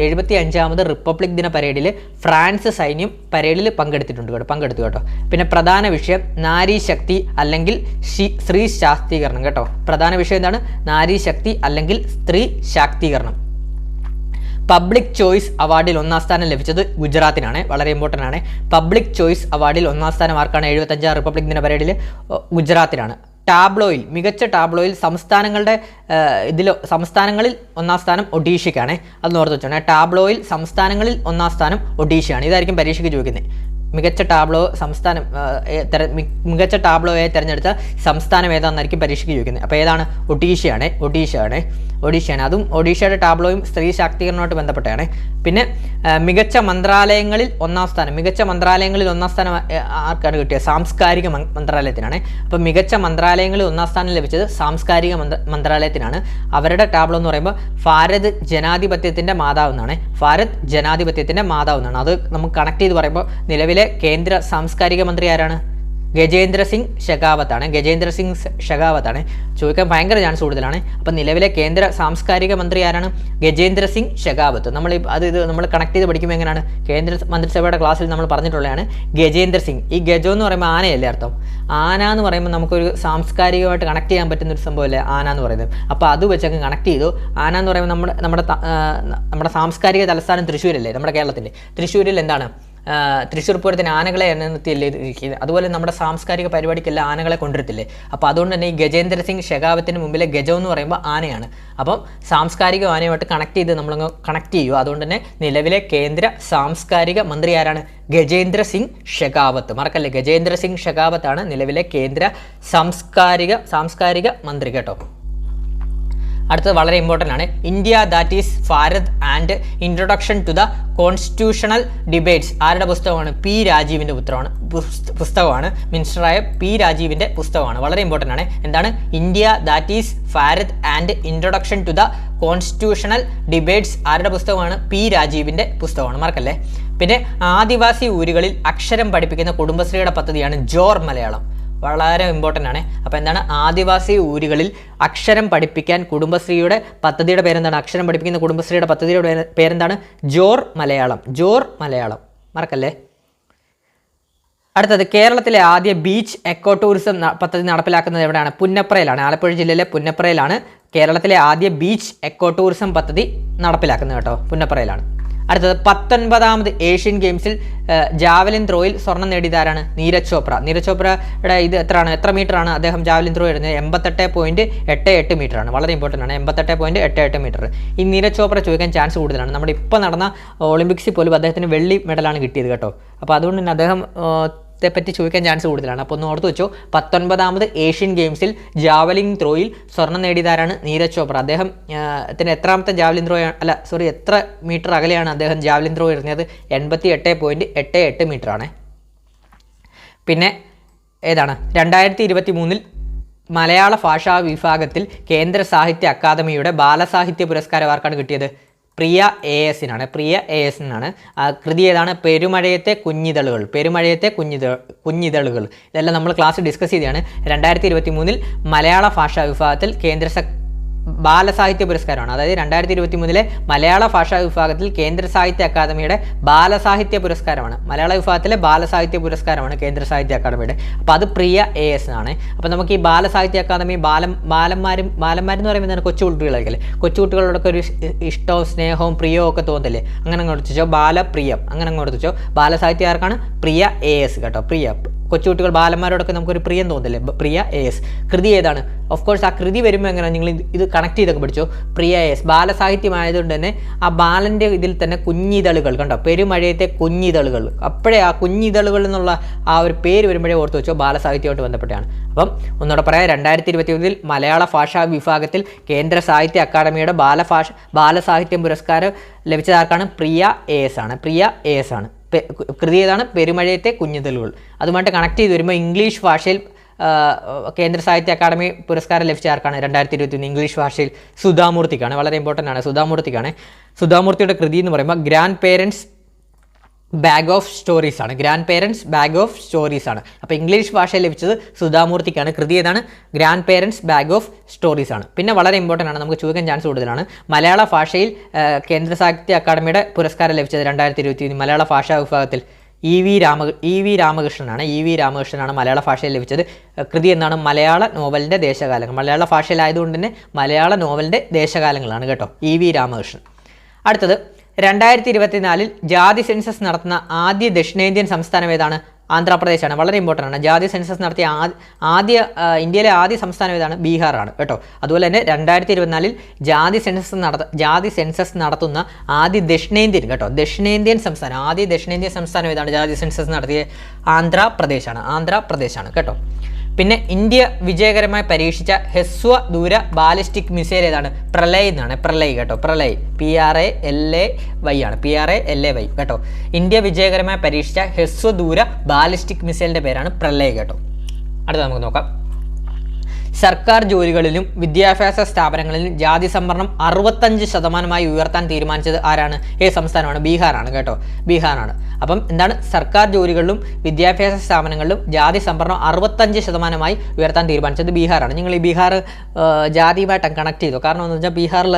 75ാമത് റിപ്പബ്ലിക് ദിന പരേഡിൽ ഫ്രാൻസ് സൈന്യം പരേഡിൽ പങ്കെടുത്തു കേട്ടോ. പിന്നെ പ്രധാന വിഷയം നാരി ശക്തി അല്ലെങ്കിൽ സ്ത്രീ ശാക്തീകരണം കേട്ടോ. പ്രധാന വിഷയം എന്താണ്? നാരി ശക്തി അല്ലെങ്കിൽ സ്ത്രീ ശാക്തീകരണം. പബ്ലിക് ചോയ്സ് അവാർഡിൽ 1ാം സ്ഥാനം ലഭിച്ചത് ഗുജറാത്തിനാണ്. വളരെ ഇമ്പോർട്ടൻ്റ് ആണ്. പബ്ലിക് ചോയ്സ് അവാർഡിൽ 1ാം സ്ഥാനം ആർക്കാണ്? 75ാം റിപ്പബ്ലിക് ദിന പരേഡിൽ ഗുജറാത്തിനാണ്. മികച്ച ടാബ്ലോയിൽ സംസ്ഥാനങ്ങളിൽ 1ാം സ്ഥാനം ഒഡീഷയ്ക്കാണ്. അത് ഓർത്ത് വെച്ചോണേ. ടാബ്ലോയിൽ സംസ്ഥാനങ്ങളിൽ 1ാം സ്ഥാനം ഒഡീഷയാണ്. ഇതായിരിക്കും പരീക്ഷയ്ക്ക് ചോദിക്കുന്നത്. മികച്ച ടാബ്ലോയെ തിരഞ്ഞെടുത്ത സംസ്ഥാനം ഏതാണെന്നായിരിക്കും പരീക്ഷയ്ക്ക് ചോദിക്കുന്നത്. അപ്പോൾ ഏതാണ്? ഒഡീഷയാണ്. അതും ഒഡീഷയുടെ ടാബ്ലോയും സ്ത്രീ ശാക്തീകരണവുമായിട്ട് ബന്ധപ്പെട്ടാണ്. പിന്നെ മികച്ച മന്ത്രാലയങ്ങളിൽ ഒന്നാം സ്ഥാനം ആർക്കാണ് കിട്ടിയത്? സാംസ്കാരിക മന്ത്രാലയത്തിനാണ്. അപ്പോൾ മികച്ച മന്ത്രാലയങ്ങളിൽ ഒന്നാം സ്ഥാനം ലഭിച്ചത് സാംസ്കാരിക മന്ത്രാലയത്തിനാണ്. അവരുടെ ടാബ്ലോ എന്ന് പറയുമ്പോൾ ഭാരത് ജനാധിപത്യത്തിൻ്റെ മാതാവ് എന്നാണ്. അത് നമുക്ക് കണക്ട് ചെയ്ത് പറയുമ്പോൾ നിലവിലെ കേന്ദ്ര സാംസ്കാരിക മന്ത്രി ആരാണ്? ഗജേന്ദ്ര സിംഗ് ഷെഖാവത്താണ്. ചോദിക്കാൻ ഭയങ്കര ചാൻസ് കൂടുതലാണ്. അപ്പം നിലവിലെ കേന്ദ്ര സാംസ്കാരിക മന്ത്രി ആരാണ്? ഗജേന്ദ്ര സിംഗ് ഷെഖാവത്ത്. നമ്മൾ കണക്ട് ചെയ്ത് പഠിക്കുമ്പോൾ എങ്ങനെയാണ്? കേന്ദ്ര മന്ത്രിസഭയുടെ ക്ലാസ്സിൽ നമ്മൾ പറഞ്ഞിട്ടുള്ളതാണ് ഗജേന്ദ്ര സിംഗ്. ഈ ഗജോ എന്ന് പറയുമ്പോൾ ആനയല്ലേ അർത്ഥം? ആന എന്ന് പറയുമ്പോൾ നമുക്കൊരു സാംസ്കാരികമായിട്ട് കണക്ട് ചെയ്യാൻ പറ്റുന്ന ഒരു സംഭവമല്ലേ ആന എന്ന് പറയുന്നത്. അപ്പോൾ അത് വെച്ചങ്ങ് കണക്ട് ചെയ്തു. ആന എന്ന് പറയുമ്പോൾ നമ്മുടെ സാംസ്കാരിക തലസ്ഥാനം തൃശ്ശൂരല്ലേ, നമ്മുടെ കേരളത്തിൻ്റെ. തൃശ്ശൂരിൽ എന്താണ്? തൃശ്ശൂർ പൂരത്തിന് ആനകളെ എണ്ണത്തില്ലേ ഇരിക്കുന്നത്. അതുപോലെ നമ്മുടെ സാംസ്കാരിക പരിപാടിക്കെല്ലാം ആനകളെ കൊണ്ടുവരത്തില്ലേ. അപ്പോൾ അതുകൊണ്ട് തന്നെ ഈ ഗജേന്ദ്ര സിംഗ് ഷെഖാവത്തിന് മുമ്പിലെ ഗജോ എന്ന് പറയുമ്പോൾ ആനയാണ്. അപ്പം സാംസ്കാരിക ആനയുമായിട്ട് കണക്ട് ചെയ്ത് നമ്മളങ്ങ് കണക്ട് ചെയ്യുക. അതുകൊണ്ട് തന്നെ നിലവിലെ കേന്ദ്ര സാംസ്കാരിക മന്ത്രി ആരാണ്? ഗജേന്ദ്ര സിംഗ് ഷെഖാവത്ത്. മറക്കല്ലേ, ഗജേന്ദ്ര സിംഗ് ഷെഖാവത്താണ് നിലവിലെ കേന്ദ്ര സാംസ്കാരിക മന്ത്രി കേട്ടോ. അടുത്തത് വളരെ ഇമ്പോർട്ടൻ്റ് ആണ്. India that is Bharat and introduction to the constitutional debates ആരുടെ പുസ്തകമാണ്? പി രാജീവിൻ്റെ പുസ്തകമാണ്. മിനിസ്റ്ററായ പി രാജീവിൻ്റെ പുസ്തകമാണ്. വളരെ ഇമ്പോർട്ടൻ്റ് ആണ്. എന്താണ്? India that is Bharat and introduction to the constitutional debates ആരുടെ പുസ്തകമാണ്? പി രാജീവിൻ്റെ പുസ്തകമാണ്. മറക്കല്ലേ. പിന്നെ ആദിവാസി ഊരുകളിൽ അക്ഷരം പഠിപ്പിക്കുന്ന കുടുംബശ്രീയുടെ പദ്ധതിയാണ് ജോർ മലയാളം. വളരെ ഇമ്പോർട്ടൻ്റ് ആണ്. അപ്പോൾ എന്താണ്? ആദിവാസി ഊരുകളിൽ അക്ഷരം പഠിപ്പിക്കാൻ കുടുംബശ്രീയുടെ പദ്ധതിയുടെ പേരെന്താണ്? അക്ഷരം പഠിപ്പിക്കുന്ന കുടുംബശ്രീയുടെ പദ്ധതിയുടെ പേരെന്താണ്? ജോർ മലയാളം. മറക്കല്ലേ. അടുത്തത് കേരളത്തിലെ ആദ്യ ബീച്ച് എക്കോ ടൂറിസം പദ്ധതി നടപ്പിലാക്കുന്നത് എവിടെയാണ്? പുന്നപ്രയിലാണ്. ആലപ്പുഴ ജില്ലയിലെ പുന്നപ്രയിലാണ് കേരളത്തിലെ ആദ്യ ബീച്ച് എക്കോ ടൂറിസം പദ്ധതി നടപ്പിലാക്കുന്നത് കേട്ടോ. പുന്നപ്രയിലാണ്. അടുത്തത് 19ാമത് ഏഷ്യൻ ഗെയിംസിൽ ജാവലിൻ ത്രോയിൽ സ്വർണം നേടിയതാരാണ്? നീരജ് ചോപ്രയുടെ ഇത് എത്ര മീറ്ററാണ് അദ്ദേഹം ജാവലിൻ ത്രോ ഇടുന്നത്? 88.88 മീറ്ററാണ്. വളരെ ഇമ്പോർട്ടൻ്റ് ആണ്. 88.88 മീറ്റർ. ഈ നീരജ് ചോപ്ര ചോദിക്കാൻ ചാൻസ് കൂടുതലാണ്. നമ്മുടെ ഇപ്പോൾ നടന്ന ഒളിമ്പിക്സിൽ പോലും അദ്ദേഹത്തിന് വെള്ളി മെഡലാണ് കിട്ടിയത് കേട്ടോ. അപ്പോൾ അതുകൊണ്ട് തന്നെ അദ്ദേഹം പറ്റി ചോദിക്കാൻ ചാൻസ് കൂടുതലാണ്. അപ്പോൾ ഒന്ന് ഓർത്ത് വെച്ചോ. 19ാമത് ഏഷ്യൻ ഗെയിംസിൽ ജാവലിൻ ത്രോയിൽ സ്വർണം നേടിയതാരാണ്? നീരജ് ചോപ്ര. അദ്ദേഹത്തിന് എത്രാമത്തെ ജാവലിൻ ത്രോ എത്ര മീറ്റർ അകലെയാണ് അദ്ദേഹം ജാവലിൻ ത്രോ എറിഞ്ഞത്? 88.88 മീറ്ററാണ്. പിന്നെ ഏതാണ്? 2023 മലയാള ഭാഷാ വിഭാഗത്തിൽ കേന്ദ്ര സാഹിത്യ അക്കാദമിയുടെ ബാലസാഹിത്യ പുരസ്കാരം ആർക്കാണ് കിട്ടിയത്? പ്രിയ എ എസിനാണ്. കൃതി ഏതാണ്? പെരുമഴയത്തെ കുഞ്ഞിതളുകൾ. ഇതെല്ലാം നമ്മൾ ക്ലാസ് ഡിസ്കസ് ചെയ്തതാണ്. 2023 മലയാള ഭാഷാ വിഭാഗത്തിൽ കേന്ദ്ര ബാലസാഹിത്യ പുരസ്കാരമാണ്. അതായത് 2023 മലയാള ഭാഷാ വിഭാഗത്തിൽ കേന്ദ്ര സാഹിത്യ അക്കാദമിയുടെ ബാലസാഹിത്യ പുരസ്കാരമാണ്. മലയാള വിഭാഗത്തിലെ ബാലസാഹിത്യ പുരസ്കാരമാണ് കേന്ദ്ര സാഹിത്യ അക്കാദമിയുടെ. അപ്പോൾ അത് പ്രിയ എ എസ് ആണ്. അപ്പോൾ നമുക്ക് ഈ ബാലസാഹിത്യ അക്കാദമി ബാലന്മാരെന്ന് പറയുമ്പോൾ കൊച്ചുകുട്ടികളായിരിക്കും. കൊച്ചുകുട്ടികളോടൊക്കെ ഒരു ഇഷ്ടവും സ്നേഹവും പ്രിയവും ഒക്കെ തോന്നില്ലേ? അങ്ങനെ അങ്ങ് കൊടുത്തിച്ചോ. ബാലപ്രിയം അങ്ങനെ അങ്ങ് കൊടുത്തിച്ചോ. ബാലസാഹിത്യകാർക്കാണ് പ്രിയ എ എസ് കേട്ടോ. കൊച്ചുകുട്ടികൾ ബാലന്മാരോടൊക്കെ നമുക്കൊരു പ്രിയം തോന്നില്ലേ? പ്രിയ എ എസ്. കൃതി ഏതാണ്? ഓഫ് കോഴ്സ് ആ കൃതി വരുമ്പോൾ എങ്ങനെയാണ് നിങ്ങൾ ഇത് കണക്ട് ചെയ്തൊക്കെ പഠിച്ചോ. പ്രിയ എ എസ് ബാലസാഹിത്യമായതുകൊണ്ട് തന്നെ ആ ബാലൻ്റെ ഇതിൽ തന്നെ കുഞ്ഞിതളുകൾ കണ്ടോ? പെരുമഴയത്തെ കുഞ്ഞിതളുകൾ. അപ്പോഴേ ആ കുഞ്ഞിതളുകൾ എന്നുള്ള ആ ഒരു പേര് വരുമ്പോഴേ ഓർത്ത് വെച്ചോ ബാലസാഹിത്യമായിട്ട് ബന്ധപ്പെട്ടാണ്. അപ്പം ഒന്നുകൂടെ പറയാം. 2023 മലയാള ഭാഷാ വിഭാഗത്തിൽ കേന്ദ്ര സാഹിത്യ അക്കാദമിയുടെ ബാലസാഹിത്യം പുരസ്കാരം ലഭിച്ചതാർക്കാണ്? പ്രിയ എ എസ് ആണ്. കൃതി ഏതാണ്? പെരുമഴയത്തെ കുഞ്ഞിതളുകൾ. അതുമായിട്ട് കണക്ട് ചെയ്ത് വരുമ്പോൾ ഇംഗ്ലീഷ് ഭാഷയിൽ കേന്ദ്ര സാഹിത്യ അക്കാദമി പുരസ്കാരം ലഭിച്ച ആർക്കാണ്? 2023 ഇംഗ്ലീഷ് ഭാഷയിൽ സുധാമൂർത്തിക്കാണ്. വളരെ ഇമ്പോർട്ടൻ്റ് ആണ്. സുധാമൂർത്തിയുടെ കൃതി എന്ന് പറയുമ്പോൾ grand parents bag of stories ആണ്. അപ്പോൾ ഇംഗ്ലീഷ് ഭാഷയിൽ ലഭിച്ചത് സുധാമൂർത്തിക്കാണ്. കൃതി ഏതാണ്? Grand parents bag of stories ആണ്. പിന്നെ വളരെ ഇമ്പോർട്ടൻ്റ് ആണ്, നമുക്ക് ചോദിക്കാൻ ചാൻസ് കൂടുതലാണ്. മലയാള ഭാഷയിൽ കേന്ദ്ര സാഹിത്യ അക്കാദമിയുടെ പുരസ്കാരം ലഭിച്ചത് 2023 മലയാള ഭാഷാ വിഭാഗത്തിൽ ഇ വി രാമകൃഷ്ണനാണ് മലയാള ഭാഷയിൽ ലഭിച്ചത്. കൃതി എന്താണ്? മലയാള നോവലിൻ്റെ ദേശകാലങ്ങൾ. മലയാള ഭാഷയിലായതുകൊണ്ട് തന്നെ മലയാള നോവലിൻ്റെ ദേശകാലങ്ങളാണ് കേട്ടോ. E V Ramakrishnan. അടുത്തത് 2024 ജാതി സെൻസസ് നടത്തുന്ന ആദ്യ ദക്ഷിണേന്ത്യൻ സംസ്ഥാനം ഏതാണ്? ആന്ധ്രാപ്രദേശാണ്. വളരെ ഇമ്പോർട്ടൻ്റ് ആണ്. ജാതി സെൻസസ് നടത്തിയ ഇന്ത്യയിലെ ആദ്യ സംസ്ഥാനം ഏതാണ്? ബീഹാറാണ് കേട്ടോ. അതുപോലെ തന്നെ 2024 ജാതി സെൻസസ് നടത്തുന്ന ആദ്യ ദക്ഷിണേന്ത്യൻ കേട്ടോ, ആദ്യ ദക്ഷിണേന്ത്യൻ സംസ്ഥാനം ഏതാണ് ജാതി സെൻസസ് നടത്തിയ? ആന്ധ്രാപ്രദേശാണ് കേട്ടോ. പിന്നെ ഇന്ത്യ വിജയകരമായി പരീക്ഷിച്ച ഹ്രസ്വ ദൂര ബാലിസ്റ്റിക് മിസൈൽ ഏതാണ്? പ്രളയ് എന്നാണ്. പ്രളയ് കേട്ടോ, പ്രളയ് PRALAY ആണ്. PRALAY കേട്ടോ. ഇന്ത്യ വിജയകരമായി പരീക്ഷിച്ച ഹ്രസ്വ ദൂര ബാലിസ്റ്റിക് മിസൈലിൻ്റെ പേരാണ് പ്രളയ് കേട്ടോ. അടുത്ത നമുക്ക് നോക്കാം. സർക്കാർ ജോലികളിലും വിദ്യാഭ്യാസ സ്ഥാപനങ്ങളിലും ജാതി സംവരണം 65% ഉയർത്താൻ തീരുമാനിച്ചത് ആരാണ്? ഏത് സംസ്ഥാനമാണ്? ബീഹാറാണ് കേട്ടോ, ബീഹാറാണ്. അപ്പം എന്താണ്? സർക്കാർ ജോലികളിലും വിദ്യാഭ്യാസ സ്ഥാപനങ്ങളിലും ജാതി സംവരണം 65% ഉയർത്താൻ തീരുമാനിച്ചത് ബീഹാറാണ്. നിങ്ങൾ ഈ ബീഹാർ ജാതിയുമായിട്ട് കണക്ട് ചെയ്തു. കാരണം എന്ന് വെച്ചാൽ ബീഹാറിൽ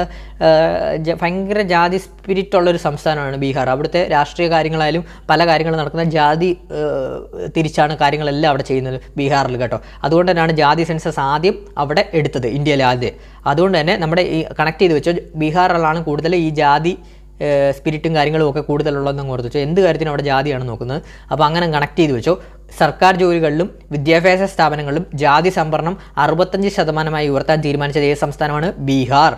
ഭയങ്കര ജാതി സ്പിരിറ്റ് ഉള്ളൊരു സംസ്ഥാനമാണ് ബീഹാർ. അവിടുത്തെ രാഷ്ട്രീയ കാര്യങ്ങളായാലും പല കാര്യങ്ങളും നടക്കുന്ന ജാതി തിരിച്ചാണ് കാര്യങ്ങളെല്ലാം അവിടെ ചെയ്യുന്നത് ബീഹാറിൽ കേട്ടോ. അതുകൊണ്ട് തന്നെയാണ് ജാതി സെൻസസ് ആദ്യം അവിടെ എടുത്തത്, ഇന്ത്യയിലെ ആദ്യം. അതുകൊണ്ട് തന്നെ നമ്മുടെ ഈ കണക്ട് ചെയ്ത് വെച്ചോ, ബീഹാറിലാണ് കൂടുതൽ ഈ ജാതി സ്പിരിറ്റും കാര്യങ്ങളും ഒക്കെ കൂടുതലുള്ളതെന്ന് ഓർത്ത് വെച്ചോ. എന്ത് കാര്യത്തിനും അവിടെ ജാതിയാണ് നോക്കുന്നത്. അപ്പോൾ അങ്ങനെ കണക്ട് ചെയ്ത് വെച്ചോ. സർക്കാർ ജോലികളിലും വിദ്യാഭ്യാസ സ്ഥാപനങ്ങളിലും ജാതി സംവരണം 65% ഉയർത്താൻ തീരുമാനിച്ചത് ഏത് സംസ്ഥാനമാണ്? ബീഹാർ.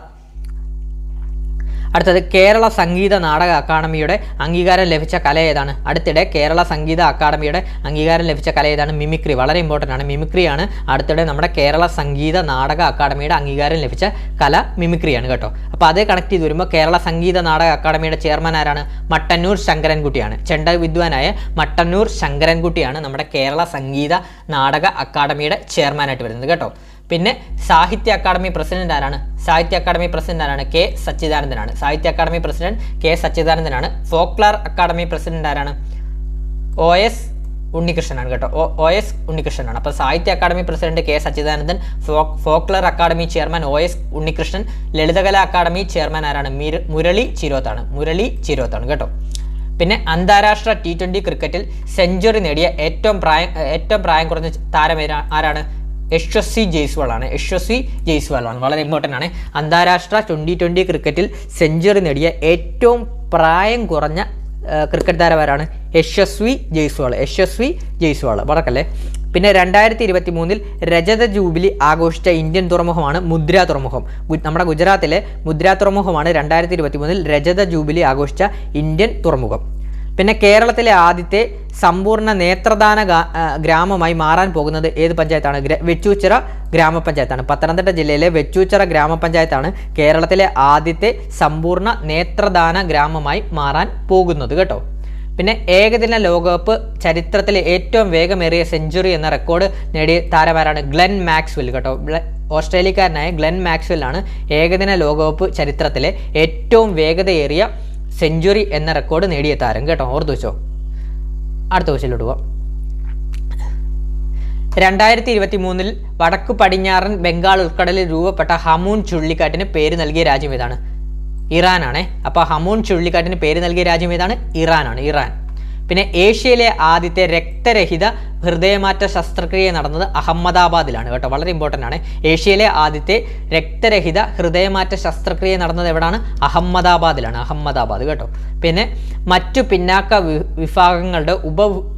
അടുത്തത് കേരള സംഗീത നാടക അക്കാദമിയുടെ അംഗീകാരം ലഭിച്ച കല ഏതാണ്? അടുത്തിടെ കേരള സംഗീത അക്കാദമിയുടെ അംഗീകാരം ലഭിച്ച കല ഏതാണ്? മിമിക്രി. വളരെ ഇമ്പോർട്ടൻ്റ് ആണ്. മിമിക്രിയാണ് അടുത്തിടെ നമ്മുടെ കേരള സംഗീത നാടക അക്കാദമിയുടെ അംഗീകാരം ലഭിച്ച കല മിമിക്രിയാണ് കേട്ടോ. അപ്പോൾ അതേ കണക്ട് ചെയ്ത് വരുമ്പോൾ കേരള സംഗീത നാടക അക്കാദമിയുടെ ചെയർമാൻ ആരാണ്? മട്ടന്നൂർ ശങ്കരൻകുട്ടിയാണ്. ചെണ്ട വിദ്വാനായ മട്ടന്നൂർ ശങ്കരൻകുട്ടിയാണ് നമ്മുടെ കേരള സംഗീത നാടക അക്കാദമിയുടെ ചെയർമാനായിട്ട് വരുന്നത് കേട്ടോ. പിന്നെ സാഹിത്യ അക്കാദമി പ്രസിഡന്റ് ആരാണ്? കെ സച്ചിദാനന്ദനാണ്. സാഹിത്യ അക്കാദമി പ്രസിഡന്റ് കെ സച്ചിദാനന്ദനാണ്. ഫോക്ലോർ അക്കാദമി പ്രസിഡന്റ് ആരാണ്? OS ഉണ്ണികൃഷ്ണനാണ് കേട്ടോ. OS ഉണ്ണികൃഷ്ണനാണ്. അപ്പോൾ Sahitya Akademi president K Sachidanandan, folklore academy chairman OS Unnikrishnan, Lalithakala Akademi chairman ആരാണ്? മുരളി ചിരോത്താണ് കേട്ടോ. പിന്നെ അന്താരാഷ്ട്ര T20 ക്രിക്കറ്റിൽ സെഞ്ചുറി നേടിയ ഏറ്റവും പ്രായം കുറഞ്ഞ താരം ആരാണ്? യശസ്വി ജയ്സ്വാൾ ആണ്. വളരെ ഇമ്പോർട്ടൻ്റ് ആണ്. അന്താരാഷ്ട്ര T20 ക്രിക്കറ്റിൽ സെഞ്ചുറി നേടിയ ഏറ്റവും പ്രായം കുറഞ്ഞ ക്രിക്കറ്റ് താരമാരാണ്? യശസ്വി ജയ്സ്വാൾ. മറക്കല്ലേ. പിന്നെ 2023 രജത ജൂബിലി ആഘോഷിച്ച ഇന്ത്യൻ തുറമുഖമാണ് മുദ്ര തുറമുഖം. നമ്മുടെ ഗുജറാത്തിലെ മുദ്ര തുറമുഖമാണ് 2023 രജത ജൂബിലി ആഘോഷിച്ച ഇന്ത്യൻ തുറമുഖം. പിന്നെ കേരളത്തിലെ ആദ്യത്തെ സമ്പൂർണ്ണ നേത്രദാന ഗ്രാമമായി മാറാൻ പോകുന്നത് ഏത് പഞ്ചായത്താണ്? വെച്ചൂച്ചിറ ഗ്രാമപഞ്ചായത്താണ്. പത്തനംതിട്ട ജില്ലയിലെ വെച്ചൂച്ചിറ ഗ്രാമപഞ്ചായത്താണ് കേരളത്തിലെ ആദ്യത്തെ സമ്പൂർണ്ണ നേത്രദാന ഗ്രാമമായി മാറാൻ പോകുന്നത് കേട്ടോ. പിന്നെ ഏകദിന ലോകകപ്പ് ചരിത്രത്തിലെ ഏറ്റവും വേഗമേറിയ സെഞ്ചുറി എന്ന റെക്കോർഡ് നേടിയ താരമാരാണ്? ഗ്ലെൻ മാക്സ്വെൽ കേട്ടോ. ഓസ്ട്രേലിയക്കാരനായ ഗ്ലെൻ മാക്സ്വെൽ ആണ് ഏകദിന ലോകകപ്പ് ചരിത്രത്തിലെ ഏറ്റവും വേഗതയേറിയ സെഞ്ചുറി എന്ന റെക്കോർഡ് നേടിയ താരം കേട്ടോ. ഓർത്ത് വെച്ചോ. അടുത്ത ക്വസ്റ്റ്യനിലോട്ട് പോവാം. 2023 വടക്കു പടിഞ്ഞാറൻ ബംഗാൾ ഉൾക്കടലിൽ രൂപപ്പെട്ട ഹമൂൺ ചുഴലിക്കാറ്റിന് പേര് നൽകിയ രാജ്യം ഏതാണ്? ഇറാനാണ്. അപ്പോൾ ഹമൂൺ ചുഴലിക്കാറ്റിന് പേര് നൽകിയ രാജ്യം ഏതാണ്? ഇറാൻ. പിന്നെ ഏഷ്യയിലെ ആദ്യത്തെ രക്തരഹിത ഹൃദയമാറ്റ ശസ്ത്രക്രിയ നടന്നത് അഹമ്മദാബാദിലാണ് കേട്ടോ. വളരെ ഇമ്പോർട്ടൻ്റ് ആണ്. ഏഷ്യയിലെ ആദ്യത്തെ രക്തരഹിത ഹൃദയമാറ്റ ശസ്ത്രക്രിയ നടന്നത് എവിടെയാണ്? അഹമ്മദാബാദ് കേട്ടോ. പിന്നെ മറ്റു പിന്നാക്ക വിഭാഗങ്ങളുടെ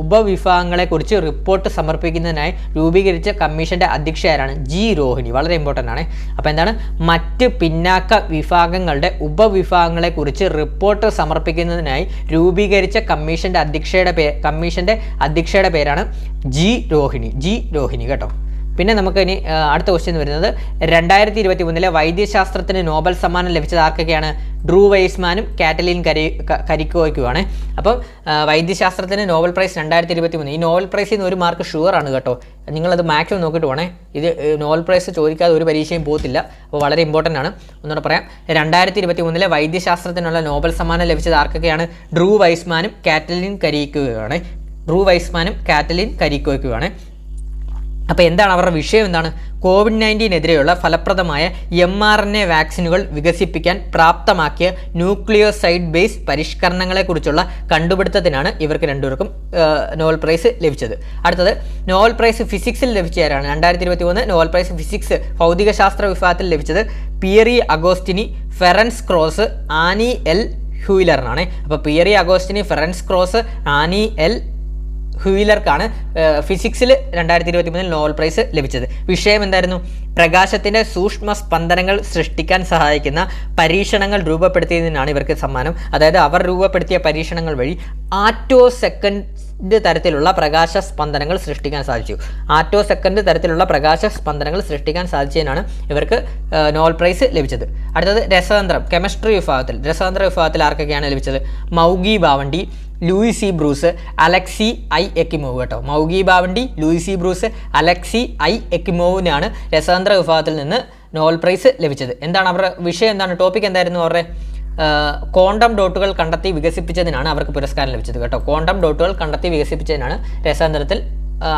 ഉപവിഭാഗങ്ങളെക്കുറിച്ച് റിപ്പോർട്ട് സമർപ്പിക്കുന്നതിനായി രൂപീകരിച്ച കമ്മീഷൻ്റെ അധ്യക്ഷയാരാണ്? ജി രോഹിണി. വളരെ ഇമ്പോർട്ടൻ്റ് ആണ്. അപ്പോൾ എന്താണ്? മറ്റ് പിന്നാക്ക വിഭാഗങ്ങളുടെ ഉപവിഭാഗങ്ങളെക്കുറിച്ച് റിപ്പോർട്ട് സമർപ്പിക്കുന്നതിനായി രൂപീകരിച്ച കമ്മീഷൻ്റെ അധ്യക്ഷയുടെ പേരാണ് ജി രോഹിണി കേട്ടോ. പിന്നെ നമുക്ക് ഇനി അടുത്ത ക്വസ്റ്റ്യൻ വരുന്നത് 2023 വൈദ്യശാസ്ത്രത്തിന് നോബൽ സമ്മാനം ലഭിച്ചത് ആർക്കൊക്കെയാണ്? ഡ്രൂ വെയ്സ്മാനും കാറ്റലിൻ കരിക്കോയ്ക്കുമാണ്. അപ്പോൾ വൈദ്യശാസ്ത്രത്തിന് നോബൽ പ്രൈസ് 2023. ഈ നോബൽ പ്രൈസിൽ നിന്ന് ഒരു മാർക്ക് ഷുവർ ആണ് കേട്ടോ. നിങ്ങളത് മാക്സിമം നോക്കിയിട്ട് പോകണേ. ഇത് നോബൽ പ്രൈസ് ചോദിക്കാതെ ഒരു പരീക്ഷയും പോകത്തില്ല. അപ്പോൾ വളരെ ഇമ്പോർട്ടൻ്റ് ആണ്. ഒന്നുകൂടെ പറയാം. 2023 വൈദ്യശാസ്ത്രത്തിനുള്ള നോബൽ സമ്മാനം ലഭിച്ചത് ആർക്കൊക്കെയാണ്? ഡ്രൂ വെയ്സ്മാനും കാറ്റലിൻ കരിക്കോയ്ക്കുമാണ്. അപ്പോൾ എന്താണ് അവരുടെ വിഷയം? എന്താണ്? COVID-19 ഫലപ്രദമായ mRNA വാക്സിനുകൾ വികസിപ്പിക്കാൻ പ്രാപ്തമാക്കിയ ന്യൂക്ലിയോസൈഡ് ബേസ് പരിഷ്കരണങ്ങളെക്കുറിച്ചുള്ള കണ്ടുപിടുത്തത്തിനാണ് ഇവർക്ക് രണ്ടുപേർക്കും നോബൽ പ്രൈസ് ലഭിച്ചത്. അടുത്തത് നോബൽ പ്രൈസ് ഫിസിക്സിൽ ലഭിച്ചവരാണ്. 2023 നോബൽ പ്രൈസ് ഫിസിക്സ് ഭൗതികശാസ്ത്ര വിഭാഗത്തിൽ ലഭിച്ചത് Pierre Agostini, Ferenc Krausz, Anne L ഹ്യൂലറിനാണ്. അപ്പോൾ Pierre Agostini, Ferenc Krausz, Anne L ഹ്യൂയിലർക്കാണ് ഫിസിക്സിൽ 2023 നോബൽ പ്രൈസ് ലഭിച്ചത്. വിഷയം എന്തായിരുന്നു? പ്രകാശത്തിൻ്റെ സൂക്ഷ്മ സ്പന്ദനങ്ങൾ സൃഷ്ടിക്കാൻ സഹായിക്കുന്ന പരീക്ഷണങ്ങൾ രൂപപ്പെടുത്തിയതിനാണ് ഇവർക്ക് സമ്മാനം. അതായത് അവർ രൂപപ്പെടുത്തിയ പരീക്ഷണങ്ങൾ വഴി ആറ്റോ സെക്കൻഡ് തരത്തിലുള്ള പ്രകാശ സ്പന്ദനങ്ങൾ സൃഷ്ടിക്കാൻ സാധിച്ചു. ആറ്റോ സെക്കൻഡ് തരത്തിലുള്ള പ്രകാശ സ്പന്ദനങ്ങൾ സൃഷ്ടിക്കാൻ സാധിച്ചതിനാണ് ഇവർക്ക് നോബൽ പ്രൈസ് ലഭിച്ചത്. അടുത്തത് രസതന്ത്രം, കെമിസ്ട്രി വിഭാഗത്തിൽ ആർക്കൊക്കെയാണ് ലഭിച്ചത്? Moungi Bawendi, Louis Brus, Alexei I Ekimov കേട്ടോ. Moungi Bawendi, Louis Brus, Alexei I എക്കിമോവിനാണ് രസതന്ത്ര വിഭാഗത്തിൽ നിന്ന് നോബൽ പ്രൈസ് ലഭിച്ചത്. എന്താണ് അവരുടെ വിഷയം? എന്താണ് ടോപ്പിക്? എന്തായിരുന്നു അവരുടെ? ക്വാണ്ടം ഡോട്ടുകൾ കണ്ടെത്തി വികസിപ്പിച്ചതിനാണ് അവർക്ക് പുരസ്കാരം ലഭിച്ചത് കേട്ടോ. ക്വാണ്ടം ഡോട്ടുകൾ കണ്ടെത്തി വികസിപ്പിച്ചതിനാണ് രസതന്ത്രത്തിൽ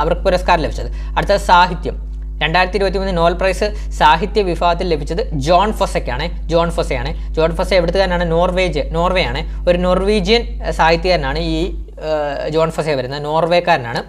അവർക്ക് പുരസ്കാരം ലഭിച്ചത്. അടുത്തത് സാഹിത്യം. 2023 നോബൽ പ്രൈസ് സാഹിത്യ വിഭാഗത്തിൽ ലഭിച്ചത് ജോൺ ഫൊസെയാണ്. ജോൺ ഫൊസെ എവിടുത്തുകാരനാണ്? നോർവേ ആണ്. ഒരു നോർവീജിയൻ സാഹിത്യകാരനാണ് ഈ ജോൺ ഫൊസെ വരുന്നത്. നോർവേക്കാരനാണ്.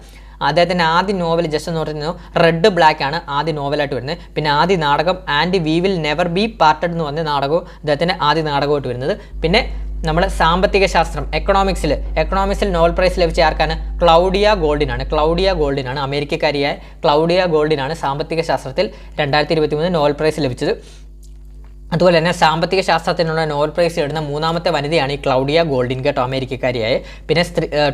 അദ്ദേഹത്തിൻ്റെ ആദ്യ നോവൽ ജസ്റ്റ് എന്ന് പറയുന്നത് റെഡ് ബ്ലാക്ക് ആണ് ആദ്യ നോവലായിട്ട് വരുന്നത്. പിന്നെ ആദ്യ നാടകം and we will never be parted എന്ന് പറഞ്ഞ നാടകവും അദ്ദേഹത്തിൻ്റെ ആദ്യ നാടകമായിട്ട് വരുന്നത്. പിന്നെ നമ്മൾ സാമ്പത്തിക ശാസ്ത്രം, എക്കണോമിക്സിൽ നോബൽ പ്രൈസ് ലഭിച്ച ആർക്കാണ്? ക്ലൗഡിയ ഗോൾഡിനാണ്. അമേരിക്കക്കാരിയായ ക്ലൗഡിയ ഗോൾഡിനാണ് സാമ്പത്തിക ശാസ്ത്രത്തിൽ 2023 നോബൽ പ്രൈസ് ലഭിച്ചത്. അതുപോലെ തന്നെ സാമ്പത്തിക ശാസ്ത്രത്തിനുള്ള നോബൽ പ്രൈസ് നേടുന്ന മൂന്നാമത്തെ വനിതയാണ് ഈ ക്ലൗഡിയ ഗോൾഡിൻ കേട്ടോ, അമേരിക്കക്കാരിയായ. പിന്നെ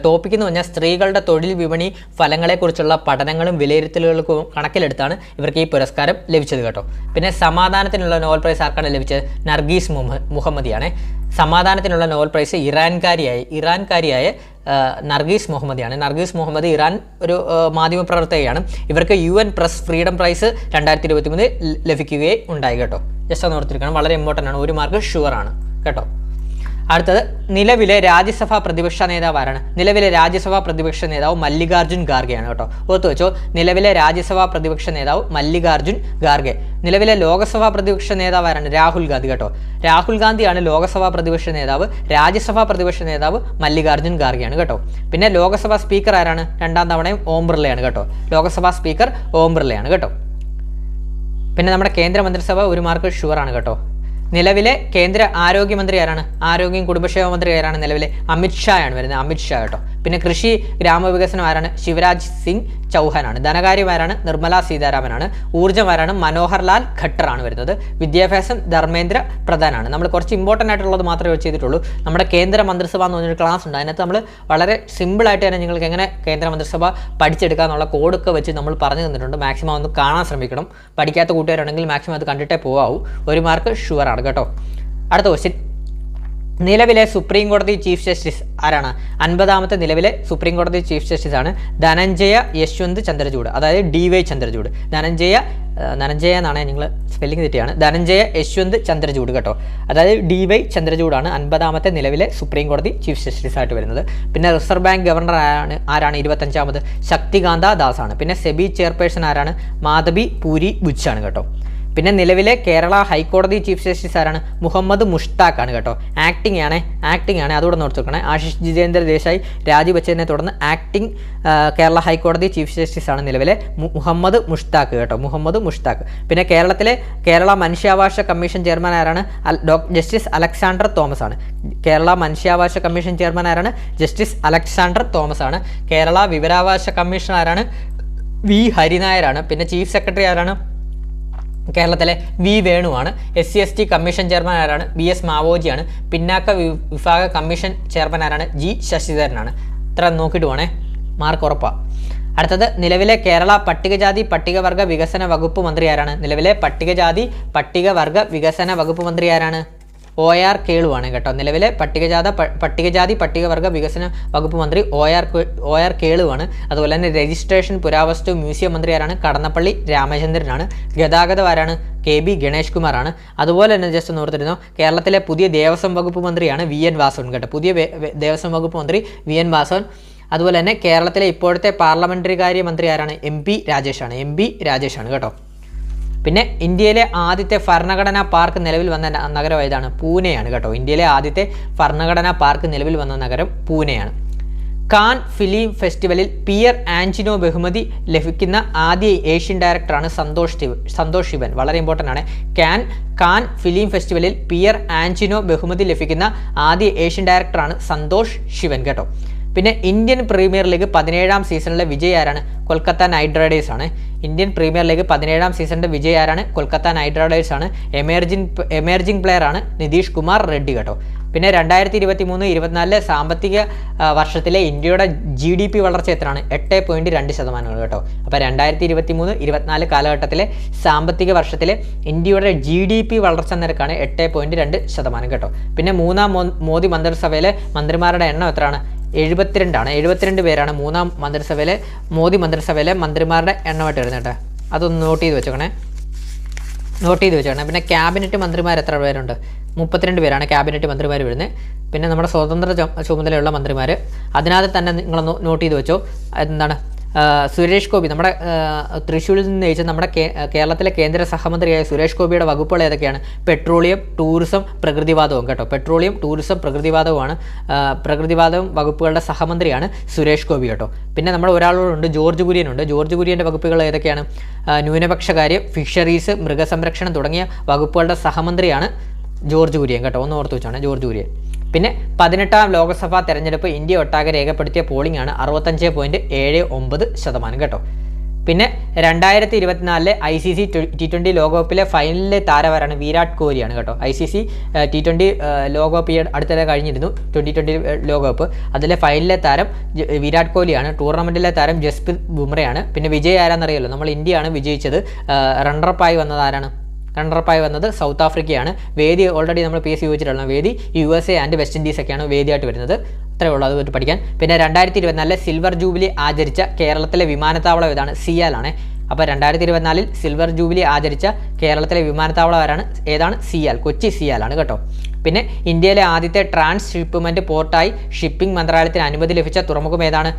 ടോപ്പിക് എന്ന് പറഞ്ഞാൽ സ്ത്രീകളുടെ തൊഴിൽ വിപണി ഫലങ്ങളെക്കുറിച്ചുള്ള പഠനങ്ങളും വിലയിരുത്തലുകൾക്കും കണക്കിലെടുത്താണ് ഇവർക്ക് ഈ പുരസ്കാരം ലഭിച്ചത് കേട്ടോ. പിന്നെ സമാധാനത്തിനുള്ള നോബൽ പ്രൈസ് ആർക്കാണ് ലഭിച്ചത്? നർഗീസ് മുഹമ്മദിയാണ്. സമാധാനത്തിനുള്ള നോബൽ പ്രൈസ് ഇറാൻകാരിയായ നർഗീസ് മുഹമ്മദിയാണ്. നർഗീസ് മുഹമ്മദ് ഇറാൻ ഒരു മാധ്യമപ്രവർത്തകയാണ്. ഇവർക്ക് UN പ്രസ് ഫ്രീഡം പ്രൈസ് 2023 ലഭിക്കുകയും ഉണ്ടായി കേട്ടോ. ജസ്റ്റ് ഒന്ന് ഓർത്തിരിക്കണം, വളരെ ഇമ്പോർട്ടൻ്റ് ആണ്, 1 മാർക്ക് ഷുവറാണ് കേട്ടോ. അടുത്തത് നിലവിലെ രാജ്യസഭാ പ്രതിപക്ഷ നേതാവ് ആരാണ്? നിലവിലെ രാജ്യസഭാ പ്രതിപക്ഷ നേതാവ് മല്ലികാർജുൻ ഖാർഗെയാണ് കേട്ടോ. ഓർത്തു വെച്ചോ, നിലവിലെ രാജ്യസഭാ പ്രതിപക്ഷ നേതാവ് മല്ലികാർജുൻ ഖാർഗെ. നിലവിലെ ലോകസഭാ പ്രതിപക്ഷ നേതാവ് ആരാണ്? രാഹുൽ ഗാന്ധി കേട്ടോ. രാഹുൽ ഗാന്ധിയാണ് ലോകസഭാ പ്രതിപക്ഷ നേതാവ്. രാജ്യസഭാ പ്രതിപക്ഷ നേതാവ് മല്ലികാർജുൻ ഖാർഗെയാണ് കേട്ടോ. പിന്നെ ലോകസഭാ സ്പീക്കർ ആരാണ്? 2ാം തവണയും ഓം ബിർളയാണ് കേട്ടോ. ലോകസഭാ സ്പീക്കർ ഓം ബിർളയാണ് കേട്ടോ. പിന്നെ നമ്മുടെ കേന്ദ്രമന്ത്രിസഭ 1 മാർക്ക് ഷുവറാണ് കേട്ടോ. നിലവിലെ കേന്ദ്ര ആരോഗ്യമന്ത്രി ആരാണ്? ആരോഗ്യം കുടുംബക്ഷേമ മന്ത്രി ആരാണ്? നിലവിലെ അമിത്ഷാ ആണ് വരുന്നത്, അമിത്ഷാ കേട്ടോ. പിന്നെ കൃഷി ഗ്രാമവികസനം ആരാണ്? ശിവരാജ് സിംഗ് ചൗഹാനാണ്. ധനകാര്യമാരാണ്? നിർമ്മല സീതാരാമനാണ്. ഊർജ്ജമാരാണ്? മനോഹർ ലാൽ ഖട്ടറാണ് വരുന്നത്. വിദ്യാഭ്യാസം ധർമ്മേന്ദ്ര പ്രധാനാണ്. നമ്മൾ കുറച്ച് ഇമ്പോർട്ടൻ്റ് ആയിട്ടുള്ളത് മാത്രമേ ചെയ്തിട്ടുള്ളൂ. നമ്മുടെ കേന്ദ്ര മന്ത്രിസഭ എന്ന് പറഞ്ഞൊരു ക്ലാസ് ഉണ്ട്, അതിനകത്ത് നമ്മൾ വളരെ സിമ്പിളായിട്ട് തന്നെ നിങ്ങൾക്ക് എങ്ങനെ കേന്ദ്ര മന്ത്രിസഭ പഠിച്ചെടുക്കുക എന്നുള്ള കോഡൊക്കെ വെച്ച് നമ്മൾ പറഞ്ഞു തന്നിട്ടുണ്ട്. മാക്സിമം ഒന്ന് കാണാൻ ശ്രമിക്കണം. പഠിക്കാത്ത കൂട്ടുകാരുണ്ടെങ്കിൽ മാക്സിമം അത് കണ്ടിട്ടേ പോകാവൂ. 1 മാർക്ക് ഷുവറാണ് കേട്ടോ. അടുത്ത ക്വസ്റ്റ്യൻ, നിലവിലെ സുപ്രീം കോടതി ചീഫ് ജസ്റ്റിസ് ആരാണ്? 50ാമത്തെ നിലവിലെ സുപ്രീം കോടതി ചീഫ് ജസ്റ്റിസ് ആണ് ധനഞ്ജയ യശ്വന്ത് ചന്ദ്രചൂഡ്, അതായത് DY ചന്ദ്രചൂഡ്. ധനഞ്ജയ എന്നാണ്, നിങ്ങൾ സ്പെല്ലിംഗ് തെറ്റിയാണ്. ധനഞ്ജയ യശ്വന്ത് ചന്ദ്രചൂഡ് കേട്ടോ. അതായത് DY ചന്ദ്രചൂഡാണ് 50ാമത്തെ നിലവിലെ സുപ്രീം കോടതി ചീഫ് ജസ്റ്റിസ് ആയിട്ട് വരുന്നത്. പിന്നെ റിസർവ് ബാങ്ക് ഗവർണർ ആരാണ്? 25ാമത് ശക്തികാന്ത ദാസ് ആണ്. പിന്നെ സെബി ചെയർപേഴ്സൺ ആരാണ്? മാധബി പൂരി ബുച്ചാണ് കേട്ടോ. പിന്നെ നിലവിലെ കേരള ഹൈക്കോടതി ചീഫ് ജസ്റ്റിസ് ആരാണ്? മുഹമ്മദ് മുഷ്താഖ് ആണ് കേട്ടോ. ആക്ടിംഗ് ആണ്, അതുകൂടെ നോട്ട് വെക്കണേ. ആശിഷ് ജിതേന്ദ്ര ദേശായി രാജിവെച്ചതിനെ തുടർന്ന് ആക്ടിംഗ് കേരള ഹൈക്കോടതി ചീഫ് ജസ്റ്റിസ് ആണ് നിലവിലെ മുഹമ്മദ് മുഷ്താഖ് കേട്ടോ, മുഹമ്മദ് മുഷ്താഖ്. പിന്നെ കേരള മനുഷ്യാവകാശ കമ്മീഷൻ ചെയർമാൻ ആരാണ്? ജസ്റ്റിസ് അലക്സാണ്ടർ തോമസ് ആണ്. കേരള മനുഷ്യാവകാശ കമ്മീഷൻ ചെയർമാൻ ആരാണ്? ജസ്റ്റിസ് അലക്സാണ്ടർ തോമസ് ആണ്. കേരള വിവരാവകാശ കമ്മീഷൻ ആരാണ്? V ഹരിനായരാണ്. പിന്നെ ചീഫ് സെക്രട്ടറി ആരാണ്? കേരളത്തിലെ V വേണുവാണ്. SC/ST കമ്മീഷൻ ചെയർമാൻ ആരാണ്? BS മാവോജിയാണ്. പിന്നാക്ക വിഭാഗ കമ്മീഷൻ ചെയർമാൻ ആരാണ്? G ശശിധരനാണ്. ഇത്ര നോക്കിയിട്ട് പോണേ, മാർക്ക് ഉറപ്പാണ്. അടുത്തത്, നിലവിലെ കേരള പട്ടികജാതി പട്ടികവർഗ വികസന വകുപ്പ് മന്ത്രി ആരാണ്? നിലവിലെ പട്ടികജാതി പട്ടികവർഗ വികസന വകുപ്പ് മന്ത്രി ആരാണ്? OR കേളുവാണ് കേട്ടോ. നിലവിലെ പട്ടികജാതി പട്ടികവർഗ വികസന വകുപ്പ് മന്ത്രി OR കേളുവാണ്. അതുപോലെ തന്നെ രജിസ്ട്രേഷൻ പുരാവസ്തു മ്യൂസിയം മന്ത്രി ആരാണ്? കടന്നപ്പള്ളി രാമചന്ദ്രനാണ്. ഗതാഗതം ആരാണ്? KB ഗണേഷ് കുമാറാണ്. അതുപോലെ തന്നെ ജസ്റ്റ് ഒന്ന് ഓർത്തിരുന്നു, കേരളത്തിലെ പുതിയ ദേവസ്വം വകുപ്പ് മന്ത്രിയാണ് VN വാസവൻ കേട്ടോ. പുതിയ ദേവസ്വം വകുപ്പ് മന്ത്രി VN വാസവൻ. അതുപോലെ തന്നെ കേരളത്തിലെ ഇപ്പോഴത്തെ പാർലമെന്ററി കാര്യ മന്ത്രി ആരാണ്? MP രാജേഷാണ് കേട്ടോ. പിന്നെ ഇന്ത്യയിലെ ആദ്യത്തെ ഭരണഘടനാ പാർക്ക് നിലവിൽ വന്ന നഗരം ഏതാണ്? പൂനെയാണ് കേട്ടോ. ഇന്ത്യയിലെ ആദ്യത്തെ ഭരണഘടനാ പാർക്ക് നിലവിൽ വന്ന നഗരം പൂനെയാണ്. കാൻ ഫിലിം ഫെസ്റ്റിവലിൽ പിയർ ആഞ്ചിനോ ബഹുമതി ലഭിക്കുന്ന ആദ്യ ഏഷ്യൻ ഡയറക്ടറാണ് സന്തോഷ് ശിവൻ. വളരെ ഇമ്പോർട്ടൻ്റ് ആണ്. കാൻ ഫിലിം ഫെസ്റ്റിവലിൽ പിയർ ആഞ്ചിനോ ബഹുമതി ലഭിക്കുന്ന ആദ്യ ഏഷ്യൻ ഡയറക്ടറാണ് സന്തോഷ് ശിവൻ കേട്ടോ. പിന്നെ ഇന്ത്യൻ പ്രീമിയർ ലീഗ് 17ാം സീസണിലെ വിജയി ആരാണ്? കൊൽക്കത്ത നൈറ്റ് റൈഡേഴ്സ് ആണ്. ഇന്ത്യൻ പ്രീമിയർ ലീഗ് 17ാം സീസണിന്റെ വിജയി ആരാണ്? കൊൽക്കത്ത നൈറ്റ് റൈഡേഴ്സ് ആണ്. എമേർജിംഗ് പ്ലെയർ ആണ് നിതീഷ് കുമാർ റെഡ്ഡി കേട്ടോ. പിന്നെ 2023-24 സാമ്പത്തിക വർഷത്തിലെ ഇന്ത്യയുടെ GDP വളർച്ച എത്രയാണ്? 8.2% കേട്ടോ. അപ്പോൾ 2023-24 കാലഘട്ടത്തിലെ സാമ്പത്തിക വർഷത്തിലെ ഇന്ത്യയുടെ GDP വളർച്ച നിരക്കാണ് 8.2% കേട്ടോ. പിന്നെ മൂന്നാം മോദി മന്ത്രിസഭയിലെ മന്ത്രിമാരുടെ എണ്ണം എത്രയാണ്? 72 ആണ്. 72 പേരാണ് മൂന്നാം മോദി മന്ത്രിസഭയിലെ മന്ത്രിമാരുടെ എണ്ണമായിട്ട് വരുന്നത് കേട്ടോ. അതൊന്ന് നോട്ട് ചെയ്ത് വെച്ചോക്കണേ. പിന്നെ ക്യാബിനറ്റ് മന്ത്രിമാർ എത്ര പേരുണ്ട്? 32 പേരാണ് ക്യാബിനറ്റ് മന്ത്രിമാർ വരുന്നത്. പിന്നെ നമ്മുടെ സ്വതന്ത്ര ചുമതലയുള്ള മന്ത്രിമാർ, അതിനകത്ത് തന്നെ നിങ്ങൾ നോട്ട് ചെയ്ത് വെച്ചോ. എന്താണ്? സുരേഷ് ഗോപി, നമ്മുടെ തൃശ്ശൂരിൽ നിന്ന് ജയിച്ച നമ്മുടെ കേരളത്തിലെ കേന്ദ്ര സഹമന്ത്രിയായ സുരേഷ് ഗോപിയുടെ വകുപ്പുകൾ ഏതൊക്കെയാണ്? പെട്രോളിയം, ടൂറിസം, പ്രകൃതിവാതവും കേട്ടോ. Petroleum, tourism, പ്രകൃതിവാതവുമാണ്. പ്രകൃതിവാതവും വകുപ്പുകളുടെ സഹമന്ത്രിയാണ് സുരേഷ് ഗോപി കേട്ടോ. പിന്നെ നമ്മുടെ ഒരാളോടുണ്ട്, ജോർജ് കുര്യനുണ്ട്. ജോർജ് കുര്യൻ്റെ വകുപ്പുകൾ ഏതൊക്കെയാണ്? ന്യൂനപക്ഷകാര്യം, ഫിഷറീസ്, മൃഗസംരക്ഷണം തുടങ്ങിയ വകുപ്പുകളുടെ സഹമന്ത്രിയാണ് ജോർജ് കുര്യൻ കേട്ടോ. ഒന്ന് ഓർത്ത് വെച്ചാണ് ജോർജ് കുര്യൻ. പിന്നെ 18ാം ലോക്സഭാ തെരഞ്ഞെടുപ്പ് ഇന്ത്യ ഒട്ടാകെ രേഖപ്പെടുത്തിയ പോളിംഗ് ആണ് 65.79% കേട്ടോ. പിന്നെ 2024 ICC T20 ലോകകപ്പിലെ ഫൈനലിലെ താരമാരാണ്? വിരാട് കോഹ്ലിയാണ് കേട്ടോ. ICC T20 ലോകകപ്പ് അടുത്തിടെ കഴിഞ്ഞിരുന്നു, 2020 ലോകകപ്പ്. അതിലെ ഫൈനലിലെ താരം വിരാട് കോഹ്ലിയാണ്. ടൂർണമെൻറ്റിലെ താരം ജസ്പ്രീത് ബുംറയാണ്. പിന്നെ വിജയ് ആരാന്നറിയാലോ, നമ്മൾ ഇന്ത്യയാണ് വിജയിച്ചത്. റണ്ണറപ്പായി വന്നത് ആരാണ്? റണ്ണറപ്പായി വന്നത് സൗത്ത് ആഫ്രിക്കയാണ്. വേദി ഓൾറെഡി നമ്മൾ PSC ചോദിച്ചിട്ടുള്ള വേദി USA ആൻഡ് വെസ്റ്റ് ഇൻഡീസ് ഒക്കെയാണ് വേദിയായിട്ട് വരുന്നത്. അത്രയേ ഉള്ളൂ, അത് പഠിക്കാൻ. പിന്നെ 2024 സിൽവർ ജൂബിലി ആചരിച്ച കേരളത്തിലെ വിമാനത്താവളം ഏതാണ്? സിയാലാണ്. അപ്പോൾ 2024 സിൽവർ ജൂബിലി ആചരിച്ച കേരളത്തിലെ വിമാനത്താവളം ഏതാണ്? സിയാൽ, കൊച്ചി സിയാലാണ് കേട്ടോ. പിന്നെ ഇന്ത്യയിലെ ആദ്യത്തെ ട്രാൻസ്ഷിപ്മെൻറ്റ് പോർട്ടായി ഷിപ്പിംഗ് മന്ത്രാലയത്തിന് അനുമതി ലഭിച്ച തുറമുഖം ഏതാണ്?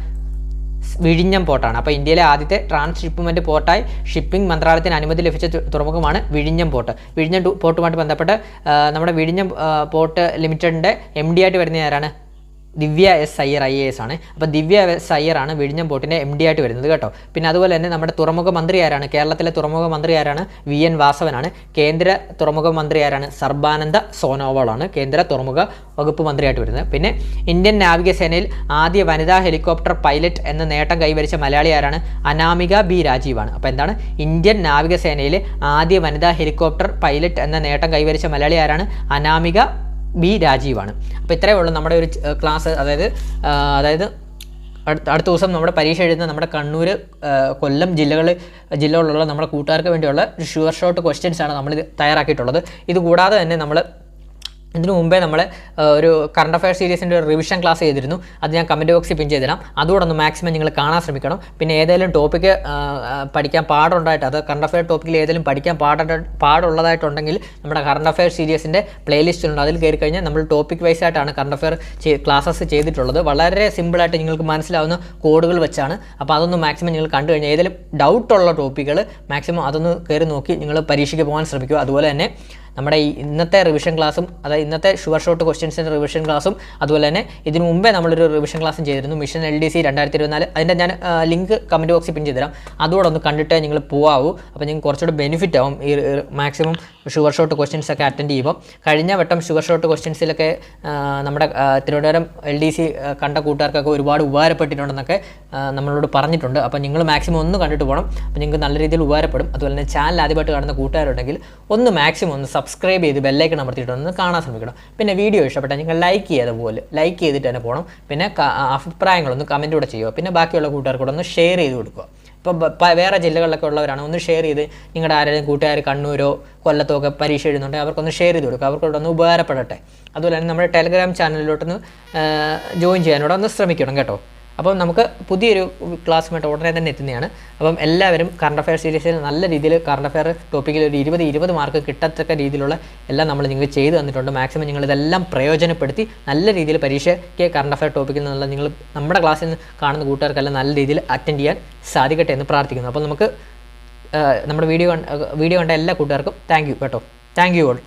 വിഴിഞ്ഞം പോർട്ടാണ്. അപ്പോൾ ഇന്ത്യയിലെ ആദ്യത്തെ ട്രാൻസ്ഷിപ്മെൻറ്റ് പോർട്ടായി ഷിപ്പിംഗ് മന്ത്രാലയത്തിന് അനുമതി ലഭിച്ച തുറമുഖമാണ് വിഴിഞ്ഞം പോർട്ട്. വിഴിഞ്ഞം പോർട്ടുമായിട്ട് ബന്ധപ്പെട്ട് നമ്മുടെ വിഴിഞ്ഞം പോർട്ട് ലിമിറ്റഡിൻ്റെ MD ആയിട്ട് വരുന്ന ആരാണ്? ദിവ്യ എസ് അയ്യർ IAS ആണ്. അപ്പോൾ ദിവ്യ എസ് അയ്യർ ആണ് വിഴിഞ്ഞം പോർട്ടിൻ്റെ MD ആയിട്ട് വരുന്നത് കേട്ടോ. പിന്നെ അതുപോലെ തന്നെ നമ്മുടെ തുറമുഖ മന്ത്രി ആരാണ്? കേരളത്തിലെ തുറമുഖ മന്ത്രി ആരാണ്? VN വാസവനാണ്. കേന്ദ്ര തുറമുഖ മന്ത്രി ആരാണ്? സർബാനന്ദ സോനോവാളാണ് കേന്ദ്ര തുറമുഖ വകുപ്പ് മന്ത്രിയായിട്ട് വരുന്നത്. പിന്നെ ഇന്ത്യൻ നാവികസേനയിൽ ആദ്യ വനിതാ ഹെലികോപ്റ്റർ പൈലറ്റ് എന്ന നേട്ടം കൈവരിച്ച മലയാളി ആരാണ്? അനാമിക B രാജീവാണ്. അപ്പോൾ എന്താണ്? ഇന്ത്യൻ നാവികസേനയിൽ ആദ്യ വനിതാ ഹെലികോപ്റ്റർ പൈലറ്റ് എന്ന നേട്ടം കൈവരിച്ച മലയാളി ആരാണ്? അനാമിക B രാജീവാണ്. അപ്പോൾ ഇത്രയേ ഉള്ളൂ നമ്മുടെ ഒരു ക്ലാസ്. അതായത് അടുത്ത ദിവസം നമ്മുടെ പരീക്ഷ എഴുതുന്ന നമ്മുടെ കണ്ണൂർ, കൊല്ലം ജില്ലകളിലുള്ള നമ്മുടെ കൂട്ടുകാർക്ക് വേണ്ടിയുള്ള ഷുവർ ഷോട്ട് ക്വസ്റ്റ്യൻസ് ആണ് നമ്മൾ തയ്യാറാക്കിയിട്ടുള്ളത്. ഇതുകൂടാതെ തന്നെ നമ്മൾ ഇതിനു മുമ്പേ നമ്മൾ ഒരു കറണ്ട് അഫയർ സീരീസിൻ്റെ ഒരു റിവിഷൻ ക്ലാസ് ചെയ്തിരുന്നു. അത് ഞാൻ കമൻറ്റ് ബോക്സിൽ പിൻ ചെയ്തിടാം. അതുകൂടെ ഒന്ന് മാക്സിമം നിങ്ങൾ കാണാൻ ശ്രമിക്കണം. പിന്നെ ഏതെങ്കിലും ടോപ്പിക്ക് പഠിക്കാൻ പാടുണ്ടായിട്ട്, അത് കറണ്ട് അഫയർ ടോപ്പിക്കിൽ ഏതെങ്കിലും പഠിക്കാൻ പാടുള്ളതായിട്ടുണ്ടെങ്കിൽ നമ്മുടെ കറണ്ട് അഫയർ സീരീസിൻ്റെ പ്ലേലിസ്റ്റിലുണ്ട്. അതിൽ കയറി കഴിഞ്ഞാൽ നമ്മൾ ടോപ്പിക് വൈസ് ആയിട്ടാണ് കറണ്ട് അഫയർ ക്ലാസ്സസ് ചെയ്തിട്ടുള്ളത്. വളരെ സിമ്പിളായിട്ട് നിങ്ങൾക്ക് മനസ്സിലാവുന്ന കോഡുകൾ വെച്ചാണ്. അപ്പോൾ അതൊന്ന് മാക്സിമം നിങ്ങൾ കണ്ടു കഴിഞ്ഞാൽ ഏതെങ്കിലും ഡൗട്ടുള്ള ടോപ്പിക്കുകൾ മാക്സിമം അതൊന്ന് കയറി നോക്കി നിങ്ങൾ പരീക്ഷയ്ക്ക് പോകാൻ ശ്രമിക്കുക. അതുപോലെ തന്നെ നമ്മുടെ ഇന്നത്തെ റിവിഷൻ ക്ലാസ്സും, അതായത് ഇന്നത്തെ ഷുവർ ഷോട്ട് ക്വസ്റ്റ്യൻസിൻ്റെ റിവിഷൻ ക്ലാസ്സും, അതുപോലെ തന്നെ ഇതിനു മുമ്പേ നമ്മളൊരു റിവിഷൻ ക്ലാസ്സും ചെയ്തിരുന്നു, മിഷൻ LDC 2024. അതിൻ്റെ ഞാൻ ലിങ്ക് കമൻറ്റ് ബോക്സിൽ പിൻ ചെയ്തുതരാം. അതുകൂടെ ഒന്ന് കണ്ടിട്ടേ നിങ്ങൾ പോകാവൂ. അപ്പോൾ നിങ്ങൾക്ക് കുറച്ചുകൂടി ബെനിഫിറ്റ് ആവും ഈ മാക്സിമം ഷുവർ ഷോട്ട് ക്വസ്റ്റ്യൻസ് ഒക്കെ അറ്റൻഡ് ചെയ്യുമ്പോൾ. കഴിഞ്ഞ വട്ടം ഷുവർ ഷോട്ട് ക്വസ്റ്റ്യൻസിലൊക്കെ നമ്മുടെ തിരുവനന്തപുരം LDC കണ്ട കൂട്ടുകാർക്കൊക്കെ ഒരുപാട് ഉപകാരപ്പെട്ടിട്ടുണ്ടെന്നൊക്കെ നമ്മളോട് പറഞ്ഞിട്ടുണ്ട്. അപ്പോൾ നിങ്ങൾ മാക്സിമം ഒന്ന് കണ്ടിട്ട് പോകണം. അപ്പോൾ നിങ്ങൾക്ക് നല്ല രീതിയിൽ ഉപകാരപ്പെടും. അതുപോലെ തന്നെ ചാനൽ ആദ്യമായിട്ട് കാണുന്ന കൂട്ടുകാരുണ്ടെങ്കിൽ ഒന്ന് മാക്സിമം ഒന്ന് സബ്സ്ക്രൈബ് ചെയ്ത് ബെല്ലൈക്കൺ അമർത്തിയിട്ടൊന്ന് കാണാൻ ശ്രമിക്കണം. പിന്നെ വീഡിയോ ഇഷ്ടപ്പെട്ടാൽ നിങ്ങൾ ലൈക്ക് ചെയ്തിട്ട് തന്നെ പോകണം. പിന്നെ അഭിപ്രായങ്ങളൊന്ന് കമൻറ്റ് കൂടെ ചെയ്യുക. പിന്നെ ബാക്കിയുള്ള കൂട്ടുകാർക്കൂടെ ഒന്ന് ഷെയർ ചെയ്ത് കൊടുക്കുക. ഇപ്പോൾ വേറെ ജില്ലകളിലൊക്കെ ഉള്ളവരാണ്, ഒന്ന് ഷെയർ ചെയ്ത് നിങ്ങളുടെ ആരെങ്കിലും കൂട്ടുകാർ കണ്ണൂരോ കൊല്ലത്തോ ഒക്കെ പരീക്ഷ എഴുതുന്നുണ്ടെങ്കിൽ അവർക്കൊന്ന് ഷെയർ ചെയ്ത് കൊടുക്കുക. അവർക്കൊന്ന് ഉപകാരപ്പെടട്ടെ. അതുപോലെ തന്നെ നമ്മുടെ ടെലഗ്രാം ചാനലിലോട്ടൊന്ന് ജോയിൻ ചെയ്യാനോടെ ഒന്ന് ശ്രമിക്കണം കേട്ടോ. അപ്പം നമുക്ക് പുതിയൊരു ക്ലാസ്സുമായിട്ട് ഉടനെ തന്നെ എത്തുന്നതാണ്. അപ്പം എല്ലാവരും കറണ്ട് അഫയർ സീരീസിൽ നല്ല രീതിയിൽ കറണ്ട് അഫയർ ടോപ്പിക്കിൽ ഒരു 20 മാർക്ക് കിട്ടത്തക്ക രീതിയിലുള്ള എല്ലാം നമ്മൾ നിങ്ങൾക്ക് ചെയ്തു തന്നിട്ടുണ്ട്. മാക്സിമം നിങ്ങളിതെല്ലാം പ്രയോജനപ്പെടുത്തി നല്ല രീതിയിൽ പരീക്ഷയ്ക്ക് കറണ്ട് അഫയർ ടോപ്പിക്കിൽ നിന്നുള്ള നിങ്ങൾ നമ്മുടെ ക്ലാസ്സിൽ നിന്ന് കാണുന്ന കൂട്ടുകാർക്കെല്ലാം നല്ല രീതിയിൽ അറ്റൻഡ് ചെയ്യാൻ സാധിക്കട്ടെ എന്ന് പ്രാർത്ഥിക്കുന്നു. അപ്പോൾ നമുക്ക് നമ്മുടെ വീഡിയോ കണ്ട എല്ലാ കൂട്ടുകാർക്കും താങ്ക് യു കേട്ടോ. Thank you all.